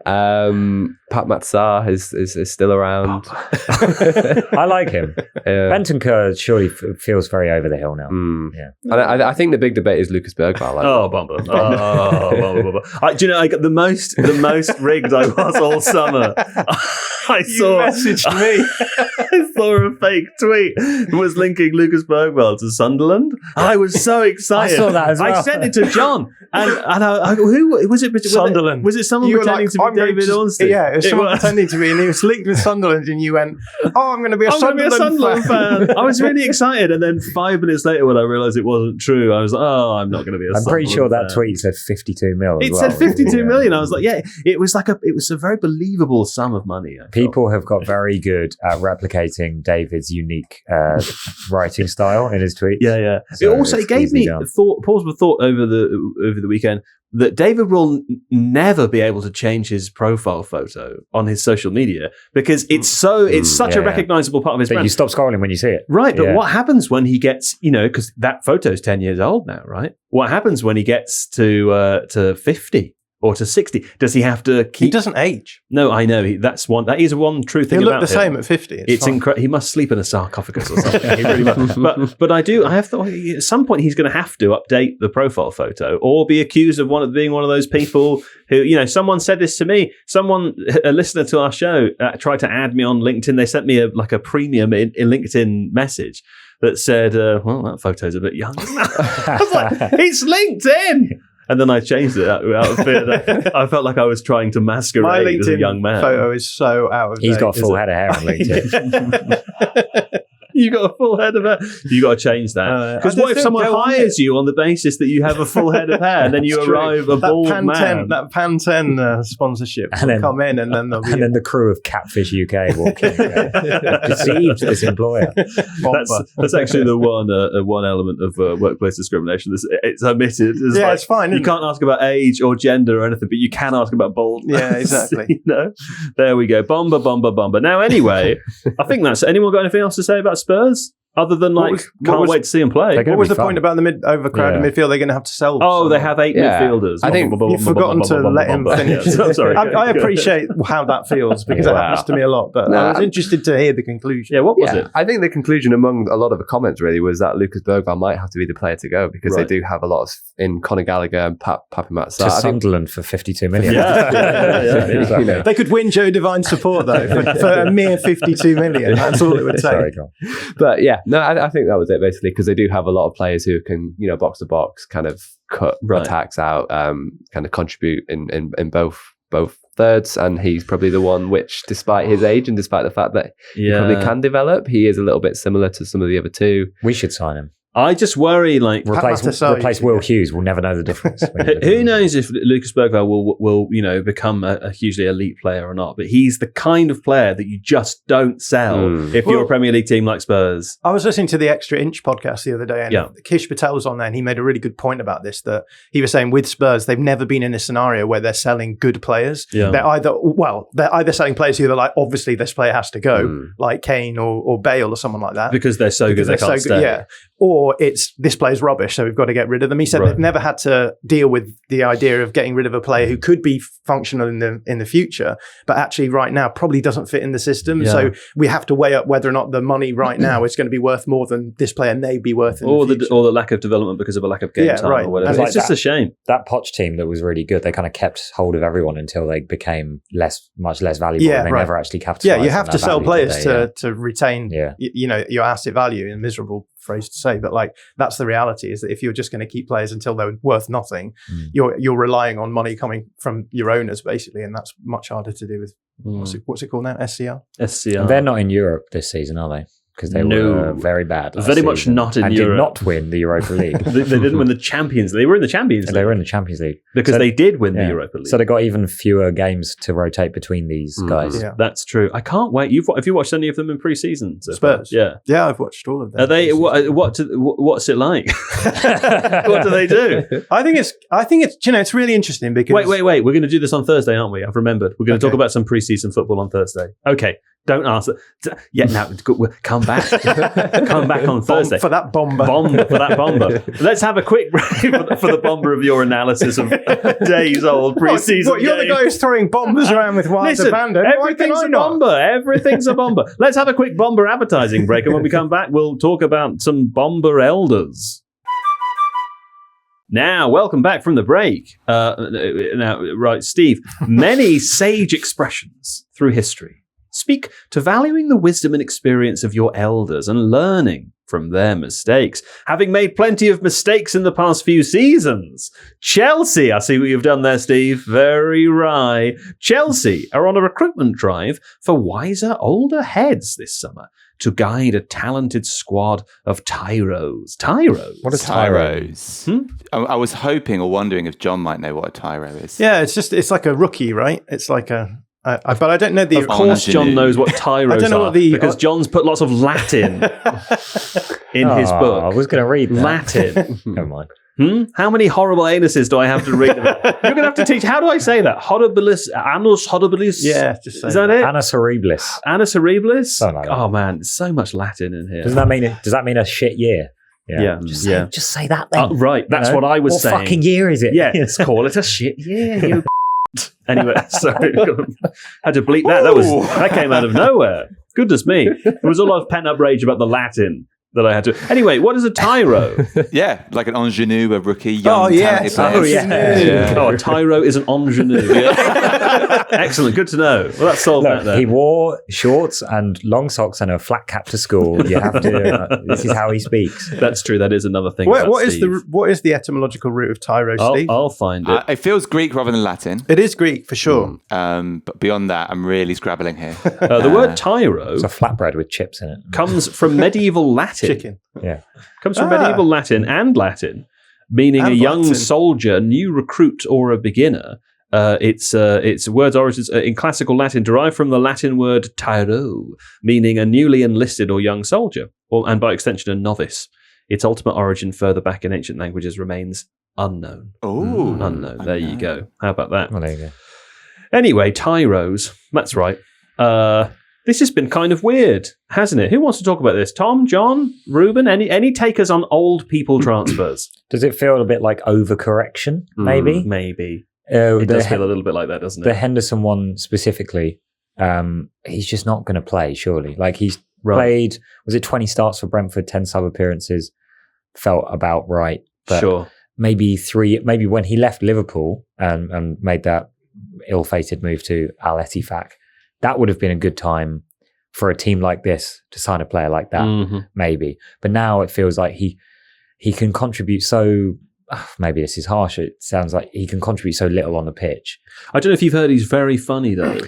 Pat Matsar is still around. I like him. Bentancur surely feels very over the hill now. Yeah, and I think the big debate is Lucas Bergvall. Bomber. Do you know? I got the most rigged I was all summer. You messaged me. I saw a fake tweet that was linking Lucas Bergvall to Sunderland. I was so excited. I saw that as well. I sent it to John, and I who was it? Sunderland. Was it someone pretending to be David Ornstein? Yeah, it was someone pretending to be, and he was linked with Sunderland, and you went, "Oh, I'm going to be a Sunderland fan." I was really excited, and then 5 minutes later, when I realised it wasn't true, I was like, "Oh, I'm not going to be a Sunderland fan." I'm pretty sure that tweet said 52 mil. It said 52 million. I was like, yeah, it was a very believable sum of money. People have got very good at replicating David's unique writing style in his tweets. Yeah. So it gave me pause for thought over the weekend that David will never be able to change his profile photo on his social media because it's such a recognizable part of his brand. You stop scrolling when you see it. Right, but what happens when he gets, because that photo's 10 years old now, right? What happens when he gets to 50? Or to 60? Does he have to keep... He doesn't age. No, I know. That is one true thing He'll about him. look the same at 50. It's incredible. He must sleep in a sarcophagus or something. He really must. But I have thought at some point he's going to have to update the profile photo or be accused of being one of those people who, someone said this to me. A listener to our show, tried to add me on LinkedIn. They sent me a premium in LinkedIn message that said, well, that photo's a bit young. I was like, it's LinkedIn! And then I changed it out of fear that I felt like I was trying to masquerade as a young man. My LinkedIn photo is so out of date. He's got a full head of hair on LinkedIn. You got a full head of hair. You got to change that. Because what if someone hires you on the basis that you have a full head of hair and then you arrive a bald man? That Pantene sponsorship will come in and then there'll be... And then the crew of Catfish UK walk in. Deceived this employer. That's actually the one element of workplace discrimination. It's omitted. It's fine. You can't ask about age or gender or anything, but you can ask about baldness. Yeah, exactly. There we go. Bomber. Now, anyway, I think that's... Anyone got anything else to say about Spurs? Other than can't wait to see them play. What was the point about the overcrowded midfield? They're going to have to sell. They have 8 midfielders. I think you've forgotten to let him finish. I'm sorry. I appreciate how that feels because it happens to me a lot. But I was interested to hear the conclusion. Yeah, what was it? I think the conclusion among a lot of the comments really was that Lucas Bergvall might have to be the player to go because they do have a lot in Conor Gallagher and Papi Matsar. To Sunderland for 52 million. Yeah. They could win Joe Devine's support though for a mere 52 million. That's all it would take. But I think that was it basically because they do have a lot of players who can box to box kind of cut attacks out, kind of contribute in both thirds, and he's probably the one which, despite his age and despite the fact that he probably can develop, he is a little bit similar to some of the other two. We should sign him. I just worry, replace Will Hughes. We'll never know the difference. Who knows if Lucas Bergvall will become a hugely elite player or not? But he's the kind of player that you just don't sell if you're a Premier League team like Spurs. I was listening to the Extra Inch podcast the other day, and Kish Patel was on there, and he made a really good point about this. That he was saying with Spurs, they've never been in a scenario where they're selling good players. Yeah. They're either selling players who are like, obviously this player has to go, like Kane or Bale or someone like that, because they're so good they can't stay. Yeah. Or it's this player's rubbish, so we've got to get rid of them. He said they've never had to deal with the idea of getting rid of a player who could be functional in the future, but actually right now probably doesn't fit in the system. Yeah. So we have to weigh up whether or not the money right now is going to be worth more than this player may be worth in the future. Or the lack of development because of a lack of game time or whatever. It's just a shame. That Poch team that was really good, they kind of kept hold of everyone until they became much less valuable. Yeah, and they never actually capitalized. Yeah, you have to sell players to retain your asset value, a miserable phrase to say, but that's the reality, is that if you're just going to keep players until they're worth nothing, you're relying on money coming from your owners basically, and that's much harder to do with what's it called now? SCR. They're not in Europe this season, are they? because they were very bad. Very much not in and Europe. did not win the Europa League. They didn't win the Champions League. They were in the Champions League. They were in the Champions League. Because they did win the Europa League. So they got even fewer games to rotate between these guys. Yeah. That's true. I can't wait. Have you watched any of them in pre-season? So Spurs? Yeah. Yeah, I've watched all of them. Are they? What's it like? What do they do? I think it's. It's really interesting because. Wait. We're going to do this on Thursday, aren't we? I've remembered. We're going to talk about some pre-season football on Thursday. Okay. Don't answer. Yeah, now come back. Come back on Thursday for that bomber. For that bomber. Let's have a quick break for the bomber of your analysis of days old pre-season. You're the guy who's throwing bombers around with wild abandon. Everything's a bomber. Everything's a bomber. Let's have a quick bomber advertising break, and when we come back, we'll talk about some bomber elders. Now, welcome back from the break. Right, Steve. Many sage expressions through history speak to valuing the wisdom and experience of your elders and learning from their mistakes. Having made plenty of mistakes in the past few seasons, Chelsea, I see what you've done there, Steve, very wry. Chelsea are on a recruitment drive for wiser, older heads this summer to guide a talented squad of tyros. Tyros? What is tyros? I was hoping or wondering if John might know what a tyro is. Yeah, it's like a rookie, right? It's like a... but I don't know the... Of course John knows what tyros I don't know are, what the... because John's put lots of Latin in his book. I was going to read that. Latin. Never mind. How many horrible anuses do I have to read about? You're going to have to teach... How do I say that? Horribilis... Anus horribilis? Yeah, just say Is that it? Annus horribilis. Anus horribilis? Something like that. Oh, man. There's so much Latin in here. Does that mean a shit year? Yeah. Just say that then. Right. That's what I was saying. What fucking year is it? Yeah, let's call it a shit year, you Anyway, sorry. Had to bleep that. That came out of nowhere. Goodness me. There was a lot of pent-up rage about the Latin that I had to... Anyway, what is a tyro? Yeah, like an ingenue, a rookie, young, talented player. Oh, a tyro is an ingenue. Yeah. Excellent, good to know. Well, that's solved that then. He wore shorts and long socks and a flat cap to school. You have to... this is how he speaks. That's true, that is another thing. What is the etymological root of tyro, Steve? I'll find it. It feels Greek rather than Latin. It is Greek, for sure. But beyond that, I'm really scrabbling here. The word tyro... It's a flatbread with chips in it. ...comes from medieval Latin. Chicken. Yeah. Comes from medieval Latin and Latin, meaning a young soldier, new recruit, or a beginner. Its word's origins in classical Latin derived from the Latin word tyro, meaning a newly enlisted or young soldier, and by extension a novice. Its ultimate origin further back in ancient languages remains unknown. Oh, unknown. There you go. How about that? Well, there you go. Anyway, tyros. That's right. This has been kind of weird, hasn't it? Who wants to talk about this? Tom, John, Reuben? Any takers on old people transfers? Does it feel a bit like overcorrection, maybe? Maybe. It does feel a little bit like that, doesn't it? The Henderson one specifically, he's just not going to play, surely. Like, he's played, was it 20 starts for Brentford, 10 sub appearances? Felt about right. But sure. Maybe when he left Liverpool and made that ill-fated move to Al Ettifaq, that would have been a good time for a team like this to sign a player like that, maybe. But now it feels like he can contribute so... maybe this is harsh. It sounds like he can contribute so little on the pitch. I don't know if you've heard he's very funny, though.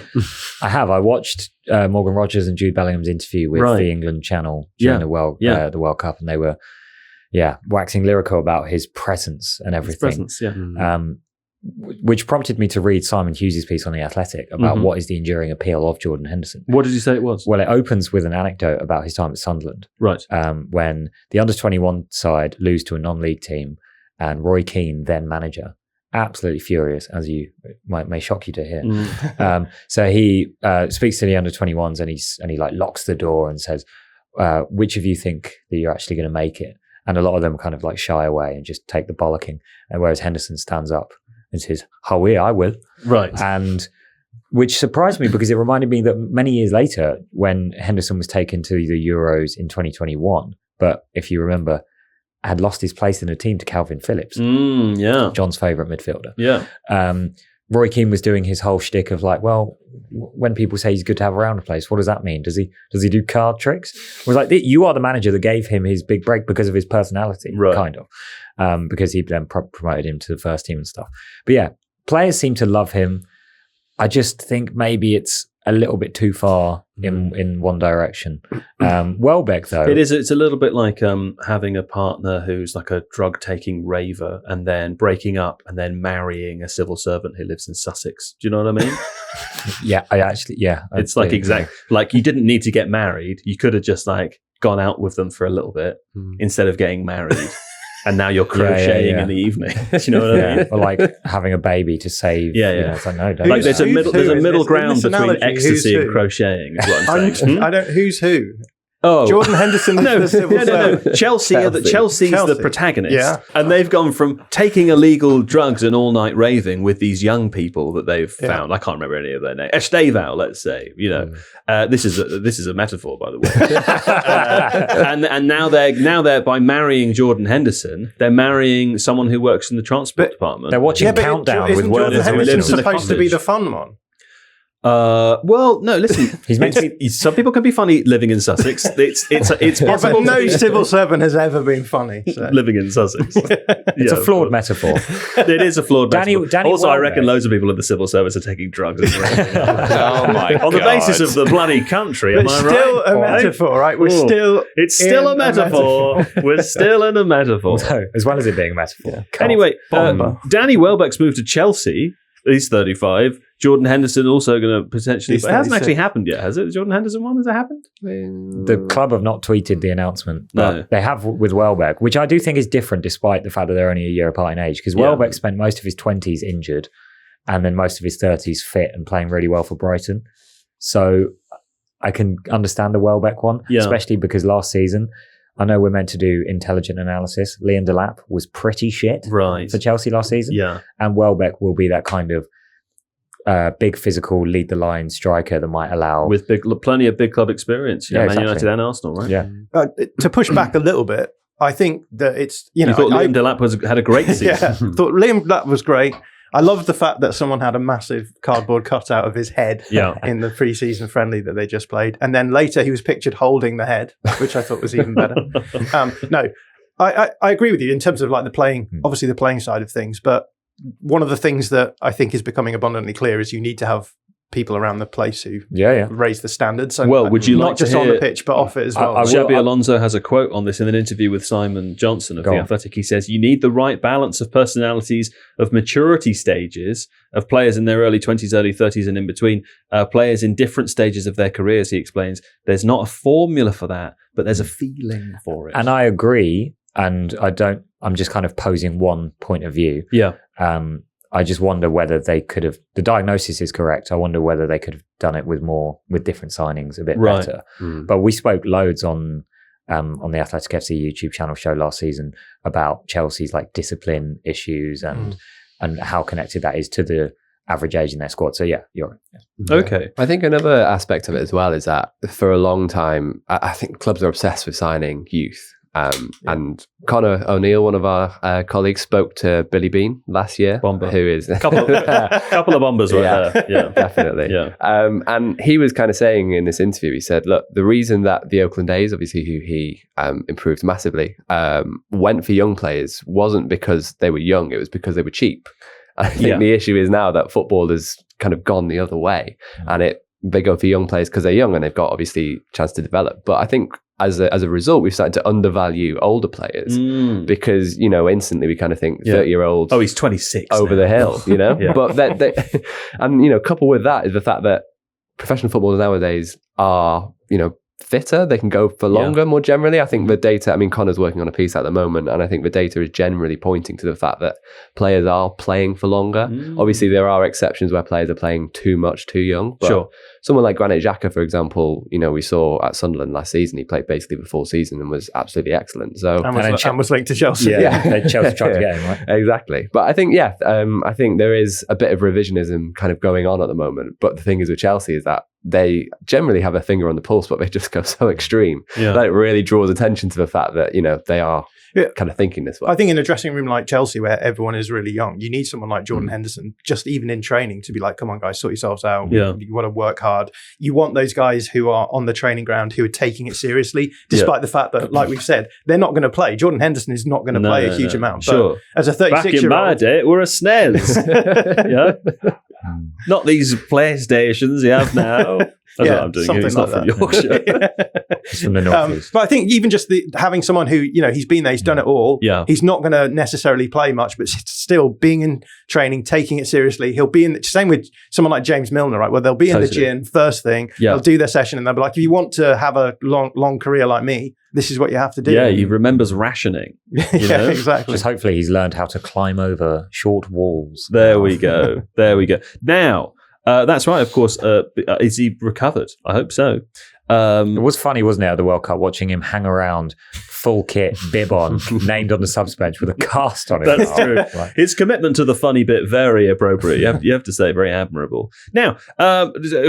I have. I watched Morgan Rogers and Jude Bellingham's interview with the England channel during the World Cup, and they were waxing lyrical about his presence and everything. Which prompted me to read Simon Hughes' piece on The Athletic about what is the enduring appeal of Jordan Henderson. What did you say it was? Well, it opens with an anecdote about his time at Sunderland. Right. When the under-21 side lose to a non-league team, and Roy Keane, then manager, absolutely furious, as you may shock you to hear. So he speaks to the under-21s and he like locks the door and says, which of you think that you're actually going to make it? And a lot of them kind of like shy away and just take the bollocking. And whereas Henderson stands up and says, "Oh yeah, I will." Right. And which surprised me because it reminded me that many years later, when Henderson was taken to the Euros in 2021, but if you remember, had lost his place in the team to Calvin Phillips, John's favourite midfielder. Yeah. Roy Keane was doing his whole shtick of like, well, when people say he's good to have around a place, what does that mean? Does he do card tricks? It was like, you are the manager that gave him his big break because of his personality, kind of, because he then promoted him to the first team and stuff. But yeah, players seem to love him. I just think maybe it's a little bit too far in one direction. Welbeck, though, it's a little bit like having a partner who's like a drug-taking raver and then breaking up and then marrying a civil servant who lives in Sussex. Do you know what I mean? It's like like you didn't need to get married. You could have just like gone out with them for a little bit instead of getting married. And now you're crocheting in the evening. Do you know what I mean? Or like having a baby to save. It's like, no, don't. Like there's a middle ground between ecstasy and crocheting. Is what I'm saying. I don't. Who's who? Oh, Jordan Henderson is the civil servant. No. Chelsea's the protagonist, and they've gone from taking illegal drugs and all night raving with these young people that they've found. I can't remember any of their names. Estevao, let's say. This is a metaphor, by the way. And now they're by marrying Jordan Henderson, they're marrying someone who works in the transport department. They're watching Countdown with Jordan Henderson supposed to be the fun one. Well, no. Listen, he's meant to be. Some people can be funny living in Sussex. It's possible. But no civil servant has ever been funny. So. Living in Sussex. It's a flawed metaphor. It is a flawed metaphor. Also, I reckon Welbeck. loads of people in the civil service are taking drugs. Oh my God. On the basis of the bloody country, am I right? Still a metaphor, right? It's still a metaphor. We're still in a metaphor. So, as well as it being a metaphor. Anyway, Danny Welbeck's moved to Chelsea. He's 35. Jordan Henderson also going to potentially... It hasn't actually happened yet, has it? The Jordan Henderson one? Has it happened? The club have not tweeted the announcement, but they have with Welbeck, which I do think is different despite the fact that they're only a year apart in age, because Welbeck spent most of his 20s injured and then most of his 30s fit and playing really well for Brighton. So I can understand the Welbeck one, especially because last season... I know we're meant to do intelligent analysis. Liam Delap was pretty shit for Chelsea last season. Yeah. And Welbeck will be that kind of big physical, lead the line striker that might allow... With plenty of big club expliance. Man United and Arsenal, right? Yeah. To push back a little bit, I think that it's... You thought Liam Delap had a great season. Thought Liam Delap was great. I love the fact that someone had a massive cardboard cutout of his head in the pre-season friendly that they just played. And then later he was pictured holding the head, which I thought was even better. No, I agree with you in terms of like the playing, obviously the playing side of things. But one of the things that I think is becoming abundantly clear is you need to have people around the place who raise the standards. So would you not like just to on hear, the pitch, but off it as well? Xabi Alonso has a quote on this in an interview with Simon Johnson of The Athletic. He says, you need the right balance of personalities, of maturity stages, of players in their early 20s, early 30s and in between, players in different stages of their careers, he explains. There's not a formula for that, but there's a feeling for it. And I agree, and I'm just kind of posing one point of view. Yeah. I just wonder whether they could have, the diagnosis is correct. I wonder whether they could have done it with different signings a bit better. But we spoke loads on the Athletic FC YouTube channel show last season about Chelsea's like discipline issues and how connected that is to the average age in their squad. So you're right. Yeah. Okay. I think another aspect of it as well is that for a long time, I think clubs are obsessed with signing youth. And Connor O'Neill, one of our colleagues, spoke to Billy Bean last year, Bomber. who is a couple of bombers right there. Yeah, definitely. Yeah. And he was kind of saying in this interview, he said, look, the reason that the Oakland A's, obviously who he improved massively, went for young players wasn't because they were young, it was because they were cheap. I think the issue is now that football has kind of gone the other way, and they go for young players because they're young and they've got obviously a chance to develop. But I think as a result, we've started to undervalue older players because, instantly we kind of think 30-year-olds. Oh, he's 26 over now. The hill, But and coupled with that is the fact that professional footballers nowadays are, fitter. They can go for longer, more generally. I think the data, Connor's working on a piece at the moment, and I think the data is generally pointing to the fact that players are playing for longer. Obviously, there are exceptions where players are playing too much, too young. But someone like Granit Xhaka, for example, we saw at Sunderland last season, he played basically the full season and was absolutely excellent. So and was linked to Chelsea. Chelsea tried to get him, right? Exactly. But I think, I think there is a bit of revisionism kind of going on at the moment. But the thing is with Chelsea is that they generally have a finger on the pulse, but they just go so extreme that it really draws attention to the fact that, they are kind of thinking this way. I think in a dressing room like Chelsea, where everyone is really young, you need someone like Jordan Henderson, just even in training, to be like, come on, guys, sort yourselves out. You want to work hard. You want those guys who are on the training ground who are taking it seriously, despite the fact that, like we've said, they're not going to play. Jordan Henderson is not going to play a huge amount. But as a 36-year-old... Back in my day, we're a SNES. Not these PlayStations you have now. That's what I'm doing. He's not from Yorkshire. He's from the northeast. But I think even just having someone who, he's been there, he's done it all. Yeah. He's not going to necessarily play much, but still being in training, taking it seriously. He'll be same with someone like James Milner, right? Where they'll be in the gym first thing. Yeah. They'll do their session and they'll be like, if you want to have a long career like me, this is what you have to do. Yeah, he remembers rationing. Yeah, exactly. Just hopefully he's learned how to climb over short walls. There we go. Now, that's right, of course. Is he recovered? I hope so. It was funny, wasn't it, at the World Cup, watching him hang around, full kit, bib on, named on the subs bench with a cast on it. That's true. His commitment to the funny bit, very appropriate. You have to say, very admirable. Now,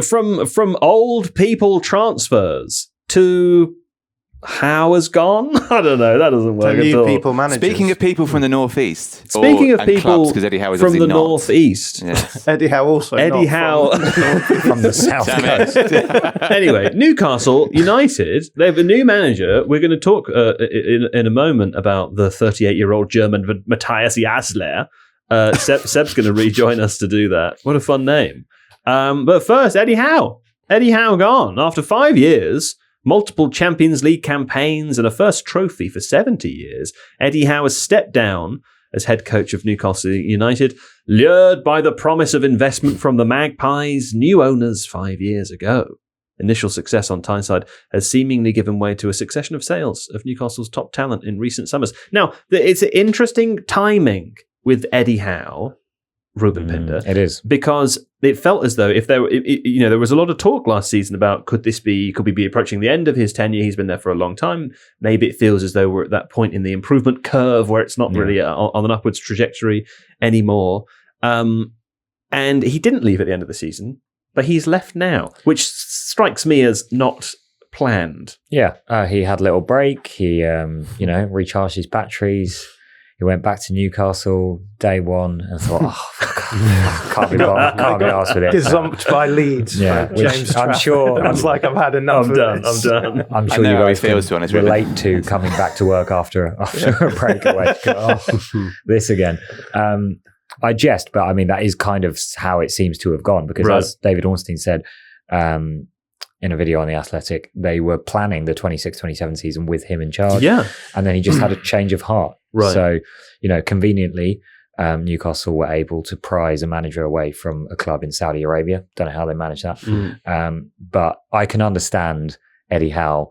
from old people transfers to Howe has gone? I don't know. That doesn't work at all. People managers. Speaking of people from the northeast. Speaking of people because Eddie Howe is from the not. northeast. Yes. Eddie Howe also. Eddie Howe from the south coast. Anyway, Newcastle United, they have a new manager. We're going to talk in a moment about the 38-year-old German Matthias Jaissle. Seb's going to rejoin us to do that. What a fun name. But first, Eddie Howe. Eddie Howe gone. After 5 years, multiple Champions League campaigns and a first trophy for 70 years, Eddie Howe has stepped down as head coach of Newcastle United, lured by the promise of investment from the Magpies' new owners 5 years ago. Initial success on Tyneside has seemingly given way to a succession of sales of Newcastle's top talent in recent summers. Now, it's interesting timing with Eddie Howe, Reuben Pinder. It is. Because it felt as though if there was a lot of talk last season about could we be approaching the end of his tenure? He's been there for a long time. Maybe it feels as though we're at that point in the improvement curve where it's not really on an upwards trajectory anymore. And he didn't leave at the end of the season, but he's left now, which strikes me as not planned. Yeah, he had a little break. He, recharged his batteries. He went back to Newcastle day one and thought, can't be arsed with it. Gazumped by Leeds. Yeah, James I'm sure. It's like I've had enough. I'm done. I'm sure you guys can relate to coming back to work after a breakaway. This again. I jest, but I mean, that is kind of how it seems to have gone because as David Ornstein said, in a video on The Athletic, they were planning the 26-27 season with him in charge. Yeah. And then he just had a change of heart. Right. So, conveniently, Newcastle were able to prize a manager away from a club in Saudi Arabia. Don't know how they managed that. But I can understand Eddie Howe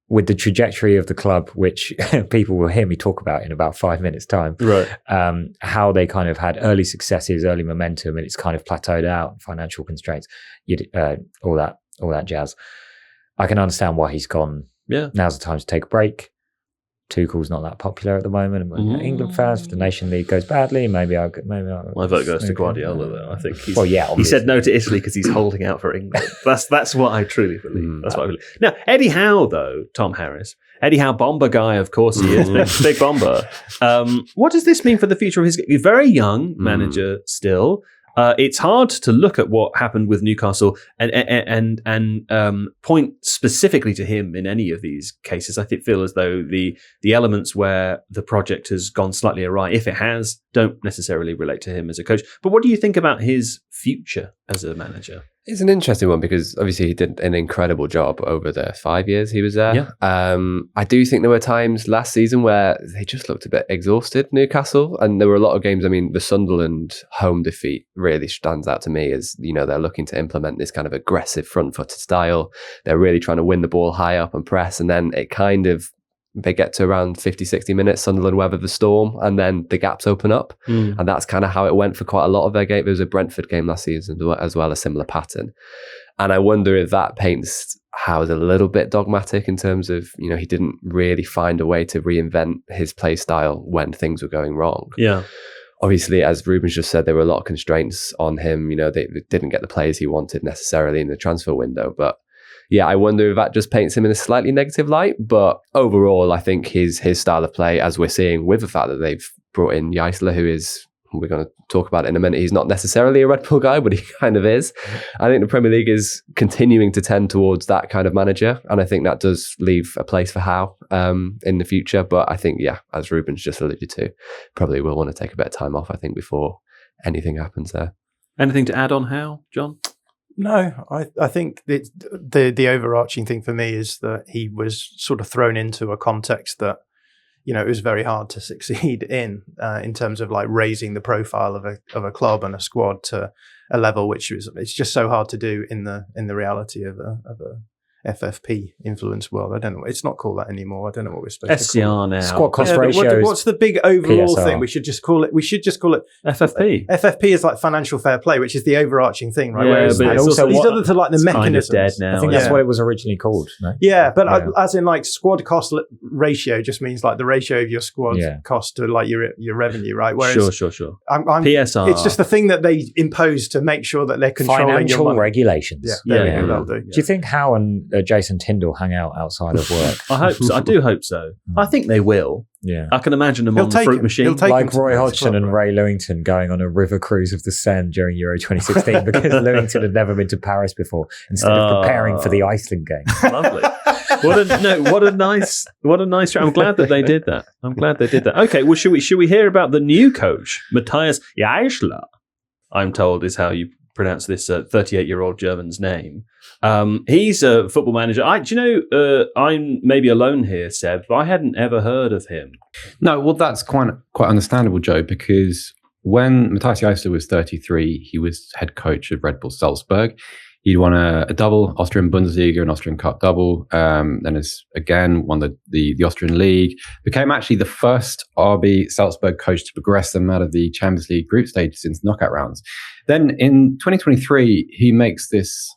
with the trajectory of the club, which people will hear me talk about in about 5 minutes' time. Right. How they kind of had early successes, early momentum, and it's kind of plateaued out, financial constraints, all that jazz. I can understand why he's gone. Yeah. Now's the time to take a break. Tuchel's not that popular at the moment. England fans, if the Nation League goes badly, maybe I'll my vote goes to Guardiola, though. I think he said no to Italy because he's holding out for England. That's what I truly believe. That's what I believe. Now, Eddie Howe, though, Tom Harris, Eddie Howe, bomber guy, of course he is, big bomber. What does this mean for the future of his very young manager still? It's hard to look at what happened with Newcastle and point specifically to him in any of these cases. I feel as though the elements where the project has gone slightly awry, if it has, don't necessarily relate to him as a coach. But what do you think about his future as a manager? It's an interesting one because obviously he did an incredible job over the 5 years he was there. Yeah. I do think there were times last season where they just looked a bit exhausted, Newcastle, and there were a lot of games. I mean, the Sunderland home defeat really stands out to me as, they're looking to implement this kind of aggressive front-footed style. They're really trying to win the ball high up and press, and then they get to around 50, 60 minutes, Sunderland weather the storm, and then the gaps open up. And that's kind of how it went for quite a lot of their game. There was a Brentford game last season as well, a similar pattern. And I wonder if that paints Howe as a little bit dogmatic in terms of, he didn't really find a way to reinvent his play style when things were going wrong. Yeah. Obviously, as Ruben's just said, there were a lot of constraints on him. They didn't get the players he wanted necessarily in the transfer window, but yeah, I wonder if that just paints him in a slightly negative light. But overall, I think his style of play, as we're seeing with the fact that they've brought in Jaissle, who is, we're going to talk about it in a minute, he's not necessarily a Red Bull guy, but he kind of is. I think the Premier League is continuing to tend towards that kind of manager. And I think that does leave a place for Howe in the future. But I think, as Ruben's just alluded to, probably will want to take a bit of time off, I think, before anything happens there. Anything to add on Howe, John? No, I think the overarching thing for me is that he was sort of thrown into a context that, it was very hard to succeed in terms of like raising the profile of a club and a squad to a level it's just so hard to do in the reality of a FFP influence world. I don't know. It's not called that anymore. I don't know what we're supposed to call it. now. Squad cost ratio. What's the big overall PSR. thing? We should just call it FFP. FFP is like financial fair play, which is the overarching thing, right? Yeah, Whereas but and it's also also these other like the it's mechanisms. kind of dead now. I think that's what it was originally called. No? Yeah, but as in like squad cost ratio just means like the ratio of your squad cost to like your revenue, right? Whereas Sure. I'm PSR. It's just the thing that they impose to make sure that they're controlling Financial your money. regulations. Yeah, there we go. That'll do. Do you think Howe and Jason Tyndall hang out outside of work? I hope so. I do hope so. I think they will. Yeah. I can imagine them He'll on the take fruit him. machine. He'll take him Like to Roy the Hodgson club, and right? Ray Lewington going on a river cruise of the Seine during Euro 2016 because Lewington had never been to Paris before instead of preparing for the Iceland game. Lovely. What a nice trip. I'm glad that they did that. Okay, well, should we hear about the new coach, Matthias Jaissle? I'm told is how you pronounce this 38-year-old German's name. He's a football manager. I'm maybe alone here, Seb, but I hadn't ever heard of him. No, well, that's quite understandable, Joe, because when Matthias Jaissle was 33, he was head coach of Red Bull Salzburg. He'd won a double, Austrian Bundesliga and Austrian Cup double. Then won the Austrian League. Became actually the first RB Salzburg coach to progress them out of the Champions League group stage since knockout rounds. Then in 2023, he makes this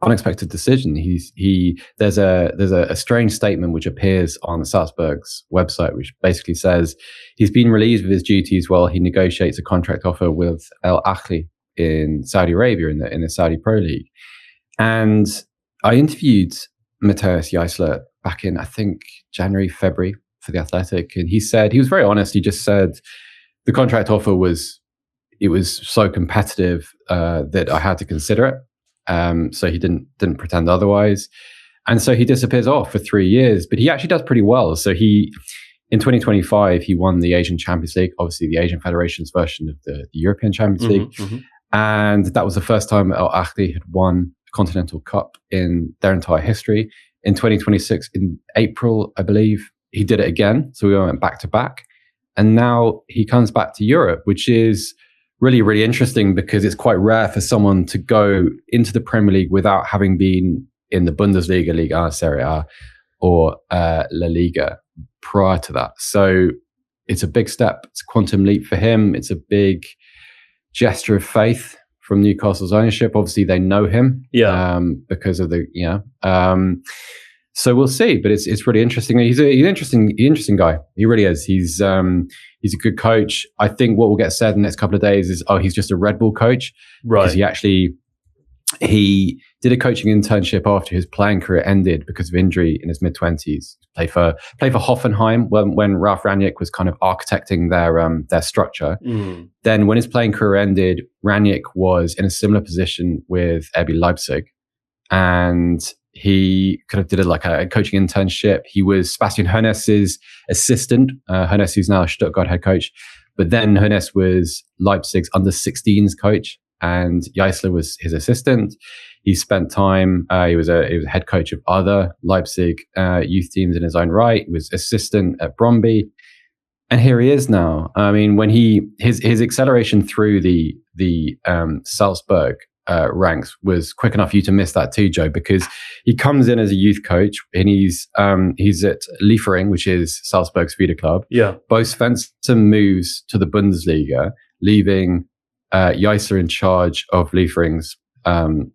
unexpected decision. There's a strange statement which appears on Salzburg's website, which basically says he's been relieved of his duties while he negotiates a contract offer with Al Ahly in Saudi Arabia in the Saudi Pro League. And I interviewed Matthias Jaissle back in, I think, January, February for The Athletic. And he was very honest. He just said the contract offer was so competitive that I had to consider it. So he didn't pretend otherwise. And so he disappears off for 3 years, but he actually does pretty well. So in 2025, he won the Asian Champions League, obviously the Asian Federation's version of the European Champions League. Mm-hmm. And that was the first time Al Ahly had won a Continental Cup in their entire history. In 2026, in April, I believe, he did it again. So we went back to back. And now he comes back to Europe, which is really, really interesting because it's quite rare for someone to go into the Premier League without having been in the Bundesliga, Liga A, Serie A, or La Liga prior to that. So it's a big step. It's a quantum leap for him. It's a big gesture of faith from Newcastle's ownership. Obviously, they know him because of so we'll see. But it's really interesting. He's an interesting guy. He really is. He's a good coach. I think what will get said in the next couple of days is, he's just a Red Bull coach. Right. Because he did a coaching internship after his playing career ended because of injury in his mid-20s. Play for Hoffenheim when Ralf Rangnick was kind of architecting their structure. Mm. Then when his playing career ended, Rangnick was in a similar position with RB Leipzig. And he kind of did a coaching internship. He was Sebastian Hoeneß's assistant. Hoeneß, who's now a Stuttgart head coach. But then Hoeneß was Leipzig's under-16s coach, and Jaissle was his assistant. He spent time, he was a head coach of other Leipzig youth teams in his own right. He was assistant at Brøndby. And here he is now. I mean, when his acceleration through the Salzburg ranks was quick enough for you to miss that too, Joe, because he comes in as a youth coach and he's at Liefering, which is Salzburg's feeder club. Yeah. Bo Svensson moves to the Bundesliga, leaving Jaissle in charge of Liefering's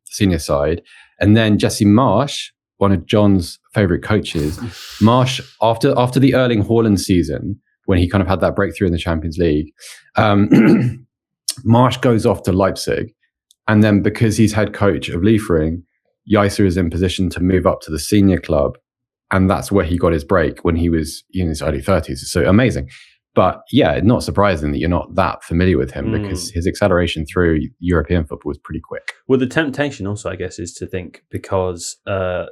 senior side. And then Jesse Marsch, one of John's favorite coaches, Marsch, after the Erling Haaland season, when he kind of had that breakthrough in the Champions League, Marsch goes off to Leipzig. And then because he's head coach of Liefering, Jaissle is in position to move up to the senior club. And that's where he got his break when he was in his early 30s. So amazing. But yeah, not surprising that you're not that familiar with him because his acceleration through European football was pretty quick. Well, the temptation also, I guess, is to think because the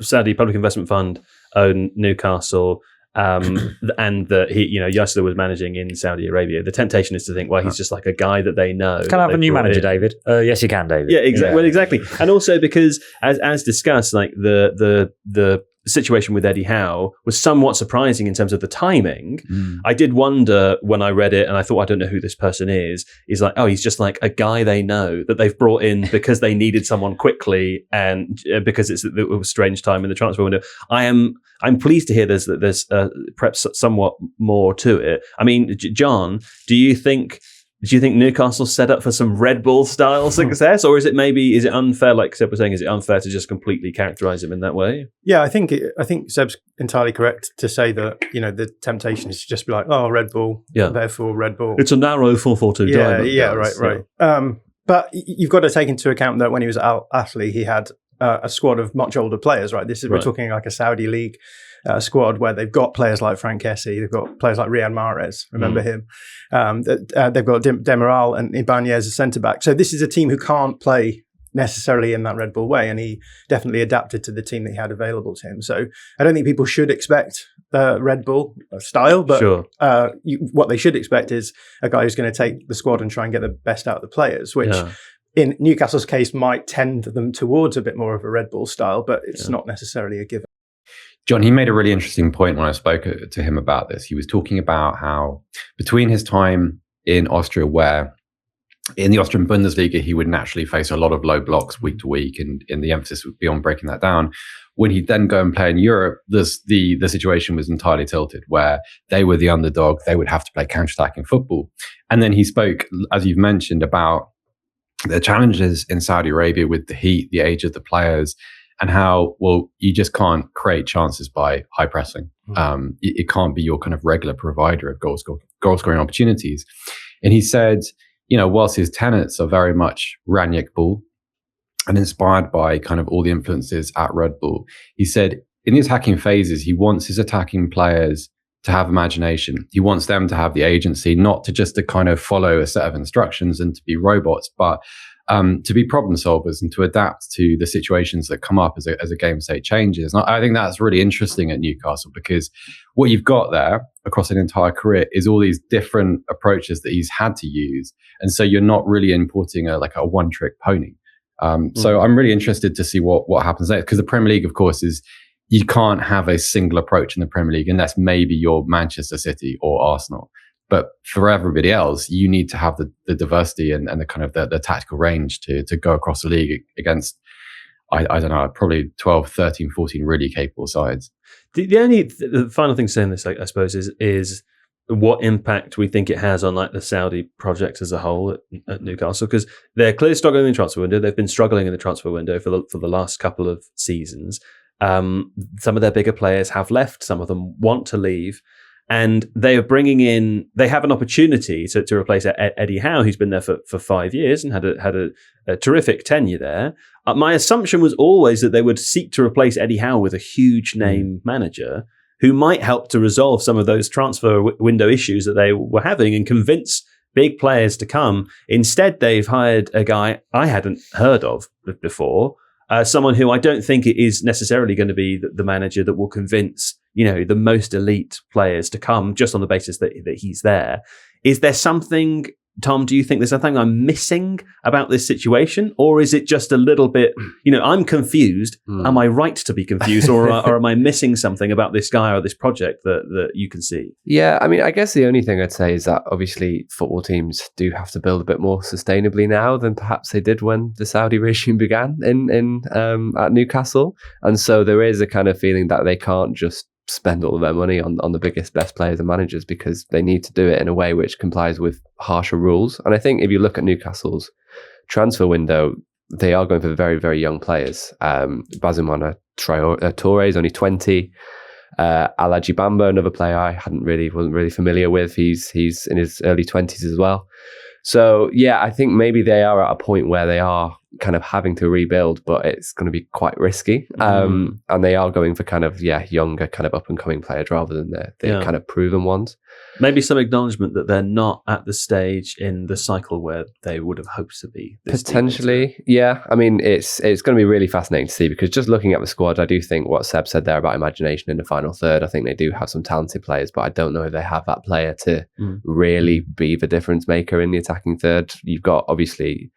Saudi Public Investment Fund own Newcastle, and that Jaissle was managing in Saudi Arabia. The temptation is to think, well, he's just like a guy that they know. Can I have a new manager, David? Yes, you can, David. Yeah, exactly. Well, exactly. And also because, as discussed, like the situation with Eddie Howe was somewhat surprising in terms of the timing. I did wonder when I read it, and I thought, I don't know who this person is. He's like, oh, he's just like a guy they know that they've brought in because they needed someone quickly, and because it was a strange time in the transfer window. I'm pleased to hear there's perhaps somewhat more to it. I mean, John, do you think Newcastle's set up for some Red Bull style success, or is it unfair? Like Seb was saying, is it unfair to just completely characterise him in that way? Yeah, I think Seb's entirely correct to say that the temptation is to just be like, oh, Red Bull, therefore Red Bull. It's a narrow 4-4-2 diamond. Yeah, right. But you've got to take into account that when he was at Al-Ahly, he had a squad of much older players. Right, we're talking like a Saudi league squad where they've got players like Frank Kessie, they've got players like Riyad Mahrez, remember him. They've got Demiral and Ibanez as centre-back. So this is a team who can't play necessarily in that Red Bull way, and he definitely adapted to the team that he had available to him. So I don't think people should expect Red Bull style, but what they should expect is a guy who's going to take the squad and try and get the best out of the players, which in Newcastle's case might tend them towards a bit more of a Red Bull style, but it's not necessarily a given. John, he made a really interesting point when I spoke to him about this. He was talking about how between his time in Austria, where in the Austrian Bundesliga, he would naturally face a lot of low blocks week to week, and the emphasis would be on breaking that down. When he'd then go and play in Europe, the situation was entirely tilted, where they were the underdog. They would have to play counter-attacking football. And then he spoke, as you've mentioned, about the challenges in Saudi Arabia with the heat, the age of the players, and how, well, you just can't create chances by high pressing. It can't be your kind of regular provider of goal scoring opportunities. And he said, whilst his tenets are very much Rangnick Bull and inspired by kind of all the influences at Red Bull, he said in the attacking phases, he wants his attacking players to have imagination. He wants them to have the agency, not to kind of follow a set of instructions and to be robots, but to be problem solvers and to adapt to the situations that come up as a game state changes. And I think that's really interesting at Newcastle, because what you've got there across an entire career is all these different approaches that he's had to use. And so you're not really importing a one-trick pony. So I'm really interested to see what happens next, because the Premier League, of course, is you can't have a single approach in the Premier League unless maybe you're Manchester City or Arsenal. But for everybody else, you need to have the diversity and the kind of the tactical range to go across the league against, I don't know, probably 12, 13, 14 really capable sides. The final thing to say in this, I suppose, is what impact we think it has on like the Saudi project as a whole at Newcastle, because they're clearly struggling in the transfer window. They've been struggling in the transfer window for the last couple of seasons. Some of their bigger players have left. Some of them want to leave. And they have an opportunity to replace Eddie Howe, who's been there for 5 years and had a terrific tenure there. My assumption was always that they would seek to replace Eddie Howe with a huge name manager who might help to resolve some of those transfer window issues that they were having and convince big players to come. Instead, they've hired a guy I hadn't heard of before, someone who I don't think is necessarily going to be the manager that will convince the most elite players to come just on the basis that he's there. Is there something, Tom, do you think there's something I'm missing about this situation? Or is it just a little bit, I'm confused. Am I right to be confused? Or am I missing something about this guy or this project that you can see? Yeah, I mean, I guess the only thing I'd say is that obviously football teams do have to build a bit more sustainably now than perhaps they did when the Saudi regime began at Newcastle. And so there is a kind of feeling that they can't just spend all of their money on the biggest, best players and managers, because they need to do it in a way which complies with harsher rules. And I think if you look at Newcastle's transfer window, they are going for very, very young players. Bazumana Toure is only 20. Alaji Bamba, another player I wasn't really familiar with. He's in his early 20s as well. So yeah, I think maybe they are at a point where they are kind of having to rebuild, but it's going to be quite risky. And they are going for kind of, younger, kind of up and coming players rather than the kind of proven ones. Maybe some acknowledgement that they're not at the stage in the cycle where they would have hoped to be. Potentially, yeah. I mean, it's going to be really fascinating to see, because just looking at the squad, I do think what Seb said there about imagination in the final third, I think they do have some talented players, but I don't know if they have that player to really be the difference maker in the attacking third. You've got, obviously,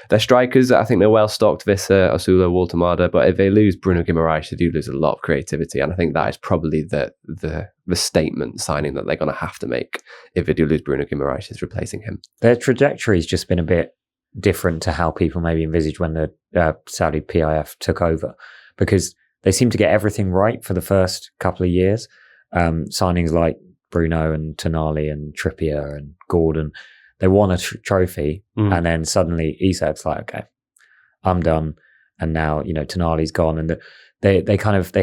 their strikers. I think they're well stocked, Visser, Osula, Walter-Mada, but if they lose Bruno Guimaraes, they do lose a lot of creativity, and I think that is probably the statement signing that they're going to have to make if they do lose Bruno Guimaraes, is replacing him. Their trajectory's just been a bit different to how people maybe envisaged when the Saudi PIF took over, because they seem to get everything right for the first couple of years. Signings like Bruno and Tonali and Trippier and Gordon, they won a trophy, and then suddenly Isak's like, okay, I'm done. And now, Tonali's gone, and they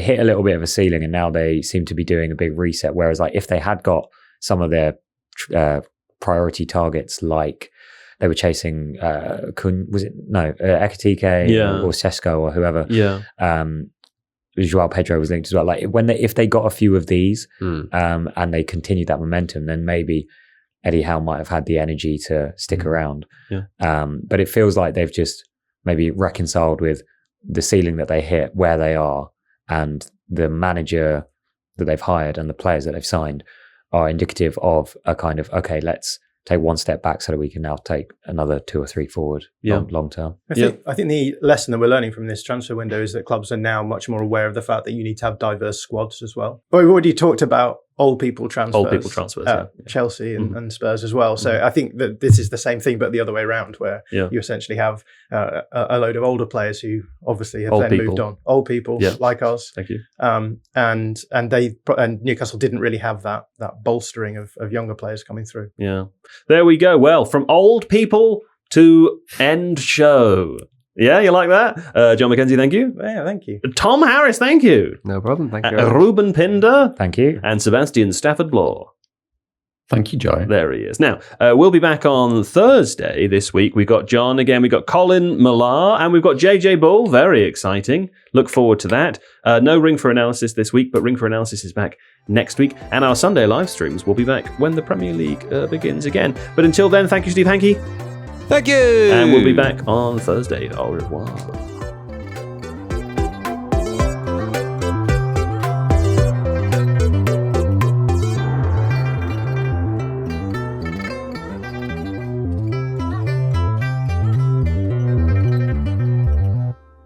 hit a little bit of a ceiling, and now they seem to be doing a big reset. Whereas, like, if they had got some of their priority targets, like they were chasing, Ekitike or Sesko or whoever, Joao Pedro was linked as well. Like, if they got a few of these, and they continued that momentum, then maybe Eddie Howe might have had the energy to stick around. But it feels like they've just maybe reconciled with the ceiling that they hit, where they are, and the manager that they've hired and the players that they've signed are indicative of a kind of, okay, let's take one step back so that we can now take another 2 or 3 forward long term. I think the lesson that we're learning from this transfer window is that clubs are now much more aware of the fact that you need to have diverse squads as well. But we've already talked about old people transfers, Chelsea and Spurs as well. So I think that this is the same thing, but the other way around, where you essentially have a load of older players who obviously have moved on. Old people like us. Thank you. And Newcastle didn't really have that bolstering of younger players coming through. Yeah. There we go. Well, from old people to end show. Yeah, you like that? Jon Mackenzie, thank you. Yeah, thank you. Tom Harris, thank you. No problem, thank you. Reuben Pinder. Thank you. And Sebastian Stafford Bloor. Thank you, Joe. There he is. Now, we'll be back on Thursday this week. We've got John again, we've got Colin Millar, and we've got JJ Bull. Very exciting. Look forward to that. No Ring for Analysis this week, but Ring for Analysis is back next week. And our Sunday live streams will be back when the Premier League begins again. But until then, thank you, Steve Hankey. Thank you. And we'll be back on Thursday. Au revoir.